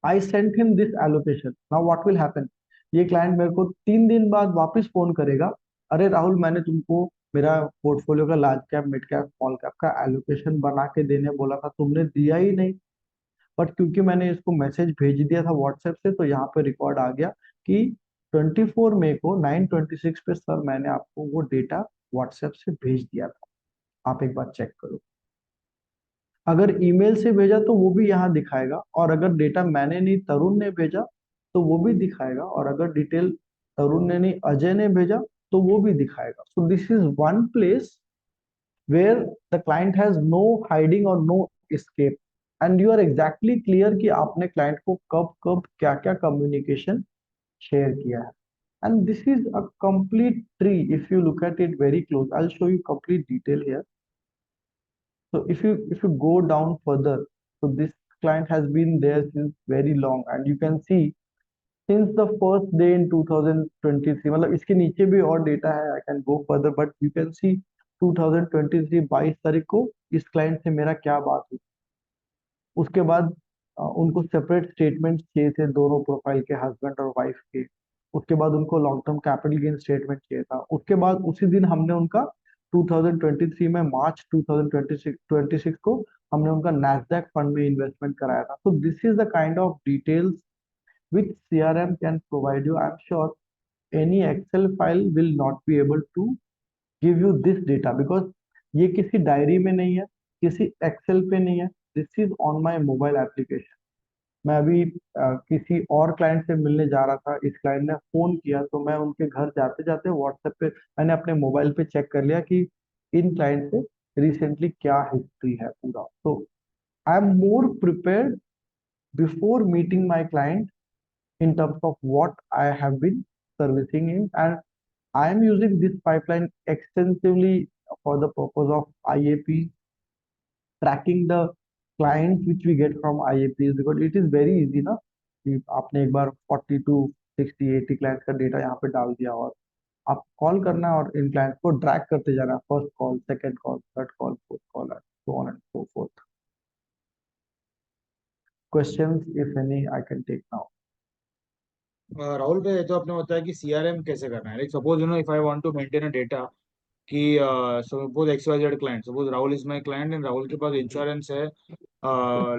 I sent him this allocation. Now what will happen? ये client मेरे को 3 दिन बाद वापस phone करेगा, अरे राहुल मैंने तुमको मेरा पोर्टफोलियो का large cap, mid cap, small cap का एलोकेशन बना के देने बोला था, तुमने दिया ही नहीं. बट क्योंकि मैंने इसको मैसेज भेज दिया था व्हाट्सएप से, तो यहाँ पे रिकॉर्ड आ गया कि 24 मई को 9:26 पे सर मैंने आपको वो डेटा व्हाट्सएप से भेज दिया था, आप एक बार चेक करो. अगर ईमेल से भेजा तो वो भी यहाँ दिखाएगा, और अगर डेटा मैंने नहीं तरुण ने भेजा तो वो भी दिखाएगा, और अगर डिटेल तरुण ने नहीं अजय ने भेजा तो वो भी दिखाएगा. So this is one place where the client has no hiding or no escape, and you are exactly clear कि आपने client को कब कब क्या क्या communication share किया है. And this is a complete tree. If you look at it very close, I'll show you complete detail here. So if you go down further, so this client has been there since very long, and you can see since the first day in 2023. मतलब इसके नीचे भी और data है, I can go further, but you can see 2023 22 तारीख को इस client से मेरा क्या बात हुई. उसके बाद उनको सेपरेट स्टेटमेंट चाहिए थे दोनों प्रोफाइल के, हस्बैंड और वाइफ के. उसके बाद उनको long term capital gain statement चाहिए था. उसके बाद उसी दिन हमने उनका 2023 में मार्च 2026 को हमने उनका नैस्डैक फंड में इन्वेस्टमेंट कराया था. So this is the kind of details which CRM can provide you. I'm sure any Excel file will not be able to give you this data, because ये किसी डायरी में नहीं है, किसी Excel पे नहीं है. This is on my mobile application. मैं अभी किसी और क्लाइंट से मिलने जा रहा था, इस क्लाइंट ने फोन किया, तो मैं उनके घर जाते जाते व्हाट्सएप पे मैंने अपने मोबाइल पे चेक कर लिया कि इन क्लाइंट से रिसेंटली क्या हिस्ट्री है पूरा. तो I am more prepared before meeting my client in terms of what I have been servicing him, and I am using this pipeline extensively for the purpose of IAP, tracking the clients which we get from IAPs, because it is very easy ना कि आपने एक बार 40 to 60 80 clients का data यहाँ पे डाल दिया और आप कॉल करना है और इन क्लाइंट्स को ड्रैग करते जाना, first call, second call, third call, fourth call, so on and so forth. Questions, if any, I can take now. Rahul भाई, ये तो आपने बताया कि CRM कैसे करना है. Like suppose if I want to maintain a data कि suppose XYZ client, suppose Rahul is my client and Rahul के पास इंश्योरेंस है,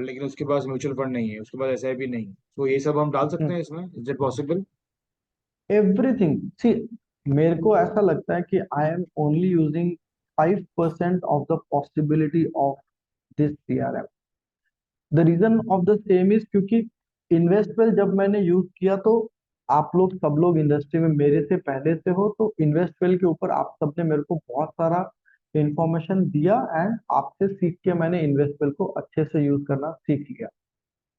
लेकिन उसके पास म्यूचुअल फंड नहीं है, उसके पास SIP नहीं है, तो ये सब हम डाल सकते हैं इसमें? Is it possible? Everything. See, मेरे को ऐसा लगता है कि I am only using 5% of the possibility of this CRM. The reason of the same is क्योंकि इन्वेस्टवेल जब मैंने यूज किया तो आप लोग सब लोग इंडस्ट्री में मेरे से पहले से हो, तो इन्वेस्टवेल के ऊपर आप सबने मेरे को बहुत सारा इंफॉर्मेशन दिया एंड आपसे सीख के मैंने इन्वेस्टवेल को अच्छे से यूज करना सीख लिया.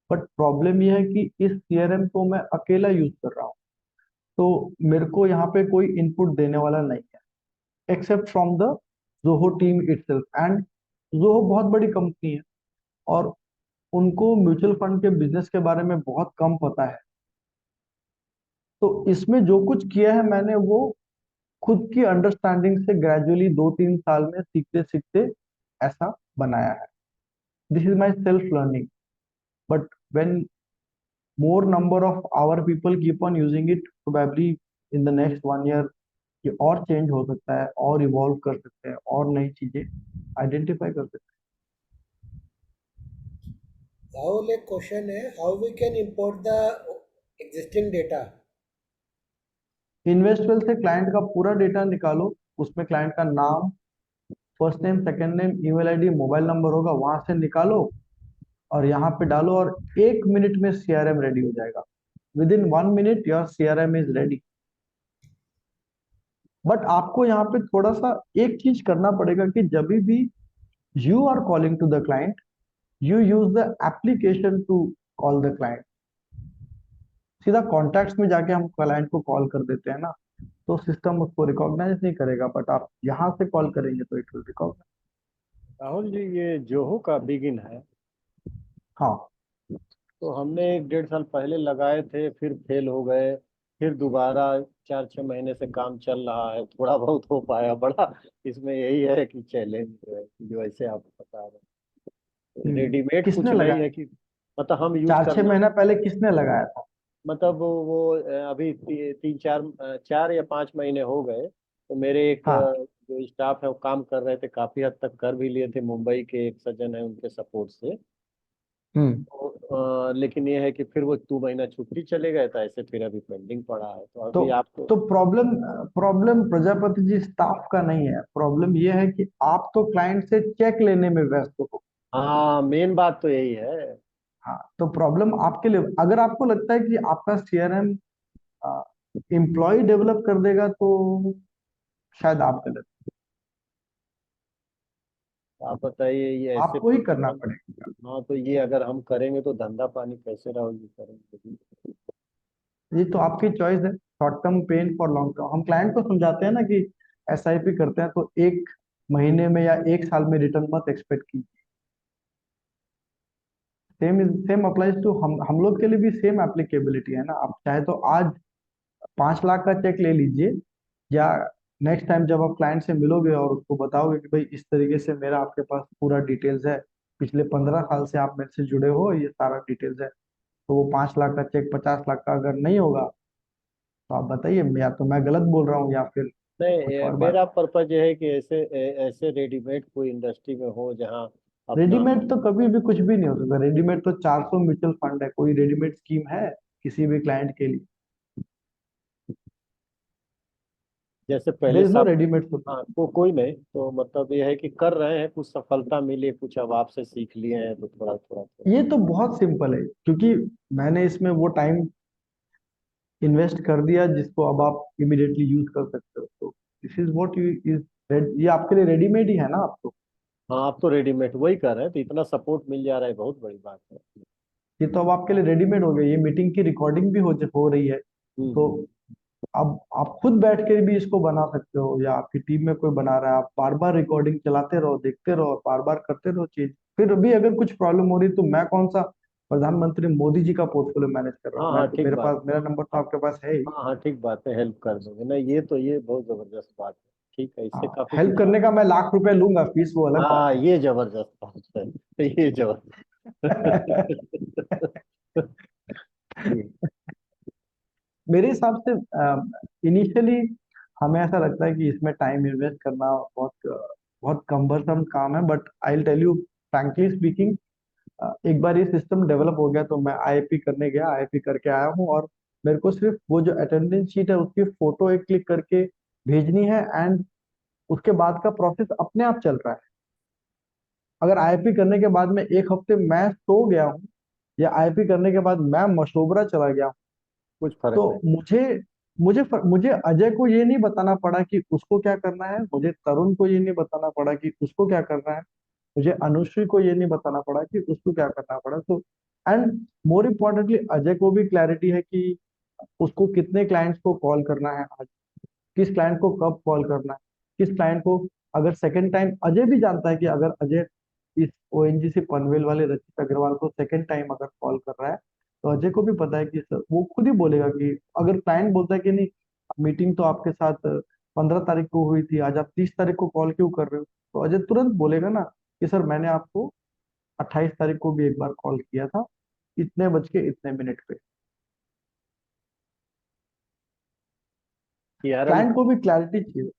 बट प्रॉब्लम यह है कि इस CRM को मैं अकेला यूज कर रहा हूँ, तो मेरे को यहाँ पे कोई इनपुट देने वाला नहीं है except from the Zoho team itself. And Zoho बहुत बड़ी कंपनी है और उनको म्यूचुअल फंड के बिजनेस के बारे में बहुत कम पता है, तो इसमें जो कुछ किया है मैंने वो खुद की अंडरस्टैंडिंग से ग्रेजुअली 2-3 साल में सीखते सीखते ऐसा बनाया है. This is my self learning. But when more number of our people keep on using it, probably in the next 1 year ये और चेंज हो सकता है, और इवॉल्व कर सकते हैं, और नई चीजें आइडेंटिफाई कर सकते हैं. राहुल, एक क्वेश्चन है, how we can import the existing data? Investwell से क्लाइंट का पूरा डेटा निकालो, उसमें क्लाइंट का नाम, first name, second name, email ID, mobile number होगा, वहां से निकालो और यहाँ पे डालो और 1 मिनट में CRM रेडी हो जाएगा. With in 1 minute your CRM is ready. But आपको यहाँ पे थोड़ा सा एक चीज करना पड़ेगा कि जब भी you are calling to the client, you use the application to call the client. सीधा कॉन्टैक्ट्स में जाके हम क्लाइंट को कॉल कर देते हैं ना, तो सिस्टम उसको रिकॉग्नाइज नहीं करेगा, बट आप यहाँ से कॉल करेंगे तो it will recognise. Rahul ji, ये जोहो का बिगिन है, हाँ, तो हमने 1-1.5 साल पहले लगाए थे, फिर फेल हो गए, फिर दोबारा 4-6 महीने से काम चल रहा है, थोड़ा बहुत हो पाया. बड़ा इसमें यही है कि चैलेंज है कि जो ऐसे आप बता रहे हैं, रेडीमेड कुछ किसने नहीं लगाया? है कि मतलब हम यूज 4-6 करना, महीना पहले किसने लगाया था? मतलब वो अभी 4 या 5 महीने हो गए, तो मेरे एक हाँ. जो स्टाफ है वो काम कर रहे थे, काफी हद तक कर भी लिए थे, मुंबई के एक सज्जन है उनके सपोर्ट से. लेकिन ये है कि फिर वो 2 महीना छुट्टी चले गए, तो ऐसे फिर अभी पेंडिंग पड़ा है. तो अभी आपको तो problem problem Prajapati ji staff का नहीं है. प्रॉब्लम ये है कि आप तो क्लाइंट से चेक लेने में व्यस्त हो. हाँ, मेन बात तो यही है. हाँ, तो प्रॉब्लम आपके लिए, अगर आपको लगता है कि आपका CRM एम्प्लॉय डेवलप कर देगा तो शायद आप गलत. आप बताइए, ये ऐसे आपको ही करना पड़ेगा. हाँ, तो ये अगर हम करेंगे तो धंधा पानी कैसे राहुल जी करेंगे? ये तो आपकी चॉइस है, short term pain for long term. हम क्लाइंट को समझाते हैं ना कि SIP करते हैं तो 1 महीने में या 1 साल में रिटर्न मत एक्सपेक्ट कीजिए. सेम अप्लाइज टू हम लोग के लिए भी सेम एप्लीकेबिलिटी है ना. आप चाहे तो आज 5 लाख का चेक ले लीजिए, या नेक्स्ट टाइम जब आप क्लाइंट से मिलोगे और उसको बताओगे कि भाई इस तरीके से मेरा आपके पास पूरा डिटेल्स है, पिछले 15 साल से आप मेरे से जुड़े हो, ये सारा डिटेल्स है, तो वो 5 लाख का चेक 50 लाख का अगर नहीं होगा तो आप बताइए, या तो मैं गलत बोल रहा हूँ या फिर कुछ और बात. मेरा पर्पज ये है कि ऐसे रेडीमेड कोई इंडस्ट्री में हो जहाँ अपना, रेडीमेड तो कभी भी कुछ भी नहीं हो सकता. रेडीमेड तो 400 म्यूचुअल फंड है, कोई रेडीमेड स्कीम है किसी भी क्लाइंट के लिए? जैसे पहले नो सब, रेडीमेड. हाँ, कोई नहीं, तो मतलब ये है कि कर रहे हैं, कुछ सफलता मिली, कुछ अब आपसे सीख लिए हैं, तो थोड़ा थोड़ा ये तो बहुत सिंपल है, क्योंकि मैंने इसमें वो टाइम इन्वेस्ट कर दिया जिसको अब आप इमिडिएटली यूज कर सकते हो. तो this is what you is, ये आपके लिए रेडीमेड ही है ना. आप तो हाँ, आप तो रेडीमेड वही कर रहे हैं, तो इतना सपोर्ट मिल जा रहा है, बहुत बड़ी बात है. ये तो अब आपके लिए रेडीमेड हो गया. ये मीटिंग की रिकॉर्डिंग भी हो रही है, तो अब आप खुद बैठ के भी इसको बना सकते हो या आपकी टीम में कोई बना रहा है, आप बार बार रिकॉर्डिंग चलाते रहो, देखते रहो, बार बार करते रहो चीज। फिर भी अगर कुछ प्रॉब्लम हो रही तो मैं कौन सा प्रधानमंत्री मोदी जी का पोर्टफोलियो मैनेज कर रहा हाँ हूँ? हाँ मैं तो ठीक मेरे बात पास मेरा नंबर तो आपके पास है ही। हाँ हाँ ठीक बात है, हेल्प कर दोगे ना, ये बहुत जबरदस्त बात है। ठीक है, इससे काफी हेल्प कुछ। करने का मैं ₹1,00,000 लूंगा, फीस वो अलग बात हाँ ये जबरदस्त बात है, ये है। मेरे हिसाब से इनिशियली हमें ऐसा लगता है कि इसमें टाइम इन्वेस्ट करना बहुत बहुत कम्बरसम काम है, but I will tell you frankly speaking, एक बार ये सिस्टम डेवलप हो गया तो मैं आईआईपी करने गया, आईआईपी करके आया हूँ, और मेरे को सिर्फ वो जो अटेंडेंस शीट है उसकी फोटो एक क्लिक करके भेजनी है, एंड उसके बाद का प्रोसेस अपने आप चल रहा है। अगर आईआईपी करने के बाद में एक हफ्ते मैं सो गया हूँ या आईआईपी करने के बाद मैं मशोबरा चला गया हूँ, कुछ फर्क तो नहीं। मुझे अजय को ये नहीं बताना पड़ा कि उसको क्या करना है, मुझे तरुण को ये नहीं बताना पड़ा कि उसको क्या करना है, मुझे अनुश्री को ये नहीं बताना पड़ा कि उसको क्या करना पड़ा। तो एंड मोर इम्पोर्टेंटली अजय को भी क्लैरिटी है कि उसको कितने क्लाइंट्स को कॉल करना है आज, किस क्लाइंट को कब कॉल करना है, किस क्लाइंट को, अगर सेकंड टाइम अजय भी जानता है कि अगर अजय इस ओएनजीसी पनवेल वाले रचित अग्रवाल को सेकंड टाइम अगर कॉल कर रहा है तो अजय को भी पता है कि सर, वो खुद ही बोलेगा कि अगर क्लाइंट बोलता है कि नहीं मीटिंग तो आपके साथ 15 तारीख को हुई थी, आज आप 30 तारीख को कॉल क्यों कर रहे हो, तो अजय तुरंत बोलेगा ना कि सर मैंने आपको 28 तारीख को भी एक बार कॉल किया था, इतने बज के इतने मिनट पे। सीआरएम क्लाइंट को भी क्लैरिटी चाहिए।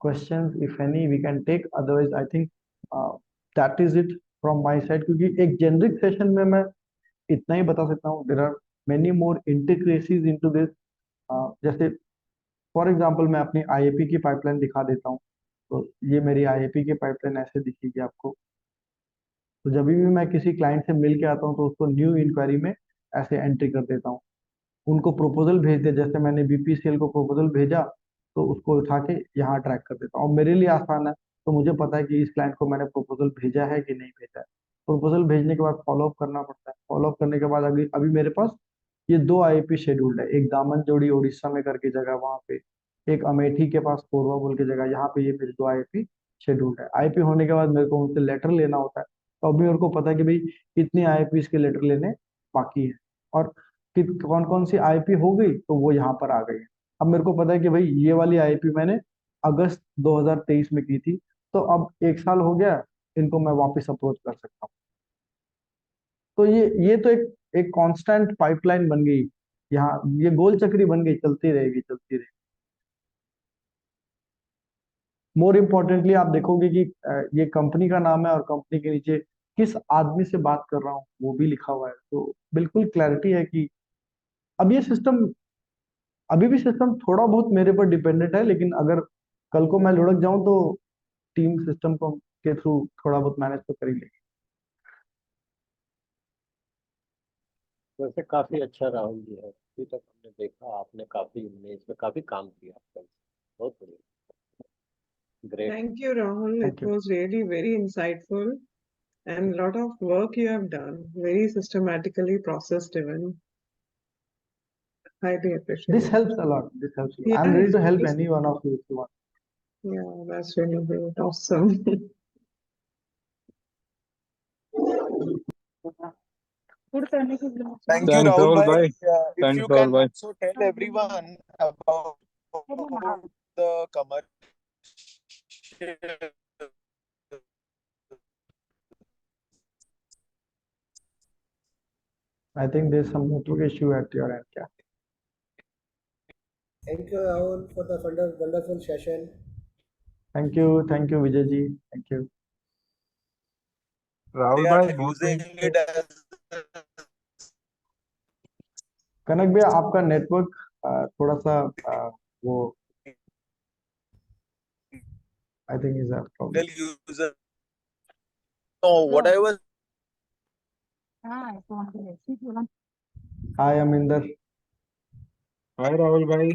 questions if any we can take, otherwise I think that is it from my side, क्योंकि एक जेनरिक सेशन में मैं इतना ही बता सकता हूँ, there are many more integrations into this. जैसे फॉर एग्जांपल मैं अपनी आईएपी की पाइपलाइन दिखा देता हूँ, तो ये मेरी आईएपी की पाइपलाइन ऐसे दिखेगी आपको। तो जब भी मैं किसी क्लाइंट से मिल के आता हूँ तो उसको न्यू इंक्वायरी में ऐसे एंट्री कर देता हूँ, उनको प्रपोजल भेज दे, जैसे मैंने बीपीसीएल को प्रपोजल भेजा तो उसको उठा के यहाँ ट्रैक कर देता हूँ, और मेरे लिए आसान है, तो मुझे पता है कि इस क्लाइंट को मैंने प्रपोजल भेजा है कि नहीं भेजा है। प्रपोजल भेजने के बाद फॉलोअप करना पड़ता है, फॉलोअप करने के बाद अभी अभी मेरे पास ये 2 आईपी शेड्यूल्ड है, एक दामनजोड़ी उड़ीसा में करके जगह वहाँ पे, एक अमेठी के पास कोरबा बोल के जगह, यहाँ पे ये मेरे 2 आईपी शेड्यूल्ड है। आईपी होने के बाद मेरे को उनसे लेटर लेना होता है, तो अभी मेरे को पता है कि भाई कितनी आईपी के लेटर लेने बाकी है, और कि कौन कौन सी आईपी हो गई तो वो यहाँ पर आ गई है। अब मेरे को पता है कि भाई ये वाली आईपी मैंने अगस्त 2023 में की थी, तो अब 1 साल हो गया, इनको मैं वापस अप्रोच कर सकता हूँ। तो ये तो एक एक कांस्टेंट पाइपलाइन बन गई यहाँ, ये गोल चक्री बन गई, चलती रहेगी चलती रहेगी। मोर इम्पोर्टेंटली आप देखोगे कि ये कंपनी का नाम है और कंपनी के नीचे किस आदमी से बात कर रहा हूँ वो भी लिखा हुआ है, तो बिल्कुल क्लैरिटी है कि अब ये सिस्टम, अभी भी सिस्टम थोड़ा बहुत मेरे पर डिपेंडेंट है, लेकिन अगर कल को मैं लुढ़क जाऊं तो टीम सिस्टम को के थ्रू थोड़ा बहुत मैनेज तो कर ही लेगी। वैसे काफी अच्छा राहुल जी है, अभी तक हमने देखा आपने काफी इसमें काफी काम किया आपका, बहुत बढ़िया, great. Thank you, Rahul. Thank It you. was really very insightful and a lot of work you have done, very systematically processed even. Highly appreciate This it. helps a lot. This helps a lot. I'm Yeah, ready to help it's- any one of you if you want. yeah, that's really great. Awesome. Thank you, Thanks, Rahul Rahul bhai. bhai. If Thanks, you Rahul can bhai. also tell everyone about the commercial. I think there's some network issue at your end. Yeah. Thank you, Rahul, for the wonderful session. Thank you, Vijay ji. Thank you. Rahul They bhai, are बहुत using it as कनक भैया आपका network थोड़ा सा वो I think is a problem. single user. No, what I was hi Aminder, Hi Rahul bhai.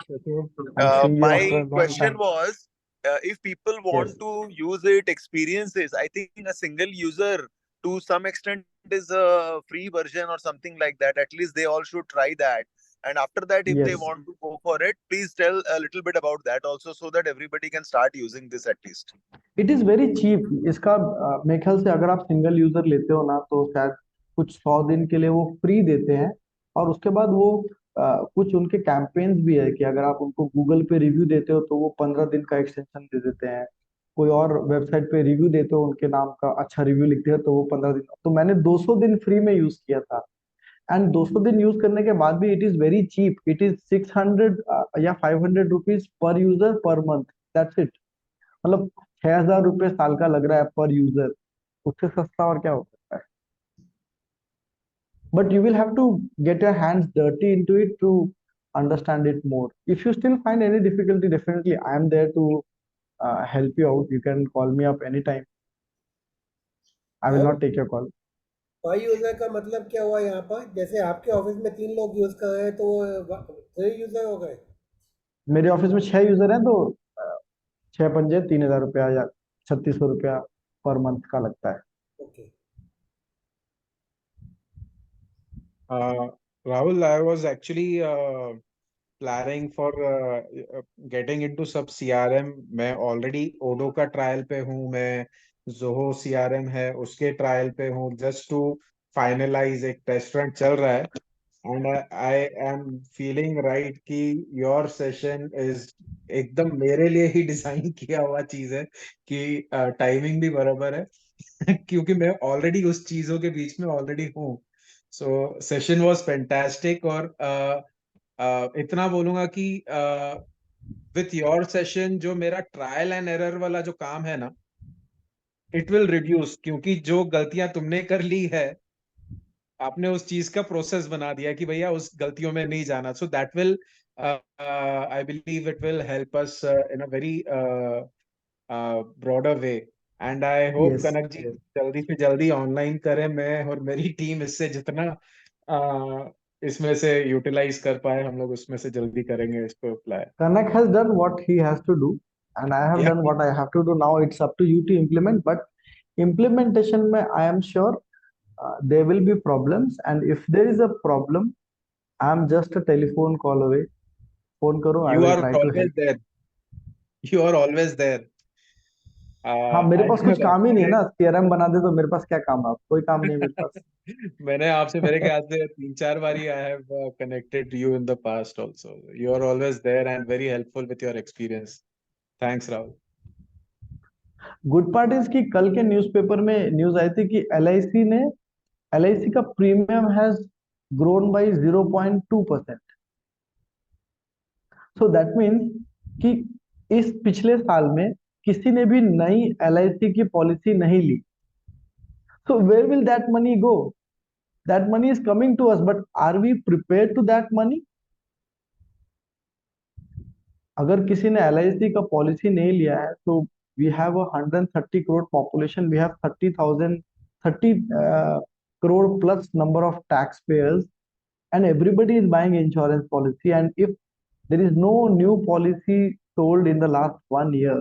कैसे हो? I'm seeing you my after a long question time. was, if people want Yes. to use it, experiences, I think a single user to some extent is a free version or something like that. At least they all should try that. And after that, if they Yes. want to go for it, please tell a little bit about that also, so that everybody can start using this at least. It is very cheap इसका मेरे ख्याल से अगर आप single user लेते हो ना तो शायद कुछ 100 दिन के लिए वो फ्री देते हैं और उसके बाद वो कुछ उनके कैंपेन्स भी है कि अगर आप उनको गूगल पे रिव्यू देते हो तो वो 15 दिन का एक्सटेंशन दे देते हैं। कोई और वेबसाइट पे रिव्यू देते हो उनके नाम का अच्छा रिव्यू लिखते हो तो वो 15 दिन। तो मैंने 200 दिन फ्री में यूज किया था एंड 200 दिन यूज करने के बाद भी it is very cheap. It is 600 या 500 rupees per user per month, that's it. मतलब 6000 रुपये साल का लग रहा है पर यूजर, उससे सस्ता और क्या हो सकता है। But you will have to get your hands dirty into it to understand it more. If you still find any difficulty definitely I am there to help you out. You can call me up any time, I will not take your call. पर user का मतलब क्या हुआ यहाँ पर? जैसे आपके office में 3 लोग यूज कर रहे हैं तो 3 यूजर हो गए। मेरे ऑफिस में 6 यूजर हैं तो 6 पंजे 3000 रुपया या 3600 रुपया पर मंथ का लगता है। Okay. Rahul, I was actually planning for getting into sub CRM. मैं already Odoo का ट्रायल पे हूँ, मैं Zoho CRM है उसके ट्रायल पे हूँ, just to finalize। एक टेस्ट रन चल रहा है and I am feeling right कि your session is एकदम मेरे लिए ही डिजाइन किया हुआ चीज है कि टाइमिंग भी बराबर है क्योंकि मैं ऑलरेडी उस चीजों के बीच में ऑलरेडी हूँ। सो सेशन वाज फैंटास्टिक और इतना बोलूंगा कि विथ योर सेशन जो मेरा ट्रायल एंड एरर वाला जो काम है ना, इट विल रिड्यूस, क्योंकि जो गलतियां तुमने कर ली है आपने उस चीज का प्रोसेस बना दिया कि भैया उस गलतियों में नहीं जाना। So that will I believe it will help us in a very broader way and I hope Yes, Kanak ji yes. जल्दी से जल्दी ऑनलाइन करें, मैं और मेरी टीम इससे जितना इसमें से यूटिलाइज कर पाए हम लोग उसमें से जल्दी करेंगे इसको apply. Kanak has done what he has to do and I have done what I have to do. Now it's up to you to implement, but implementation mein I am sure there will be problems and if there is a problem I am just a telephone call away. Phone karo, I You will are try to always help. there. You are always there. हाँ मेरे I pass know कुछ that. काम ही नहीं है ना, CRM बना दे तो मेरे पास क्या काम है, कोई काम नहीं है मेरे पास। मैंने आपसे मेरे ख्याल से 3-4 बारी I have connected you in the past also. You are always there and very helpful with your experience. Thanks, Rahul. Good part is कि कल के न्यूज़पेपर में न्यूज आई थी कि LIC का premium has grown by 0.2%। So that means कि इस पिछले साल में किसी ने भी नई LIC की पॉलिसी नहीं ली। So where will that money go? That money is coming to us, but are we prepared to that money? अगर किसी ने LIC का पॉलिसी नहीं लिया है तो we have a 130 crore population, we have 30 crore plus number of taxpayers and everybody is buying insurance policy, and if there is no new policy sold in the last 1 year,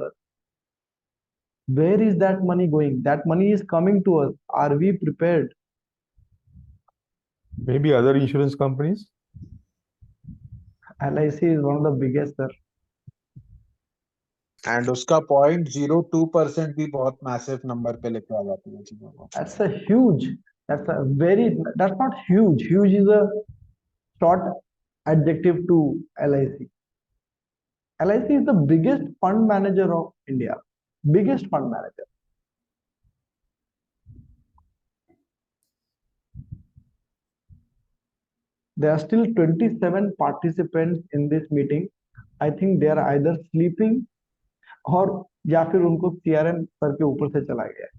where is that money going? That money is coming to us. Are we prepared? Maybe other insurance companies. LIC is one of the biggest, sir. And उसका 0.02% भी बहुत massive number पे लेके आ जाती है चीजों को। That's a huge, that's not huge. Huge is a short adjective to LIC. LIC is the biggest fund manager of India. Biggest fund manager. There are still 27 participants in this meeting. I think they are either sleeping और या फिर उनको CRM sir के ऊपर से चला गया है।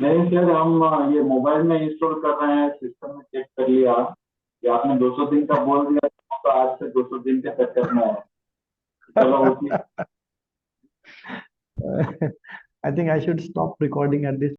नहीं सर, हम ये मोबाइल में इंस्टॉल कर रहे हैं, सिस्टम में चेक कर लिया कि आपने 200 दिन का बोल दिया, तो आज से 200 दिन के तक करना है। चलो I think I should stop recording at this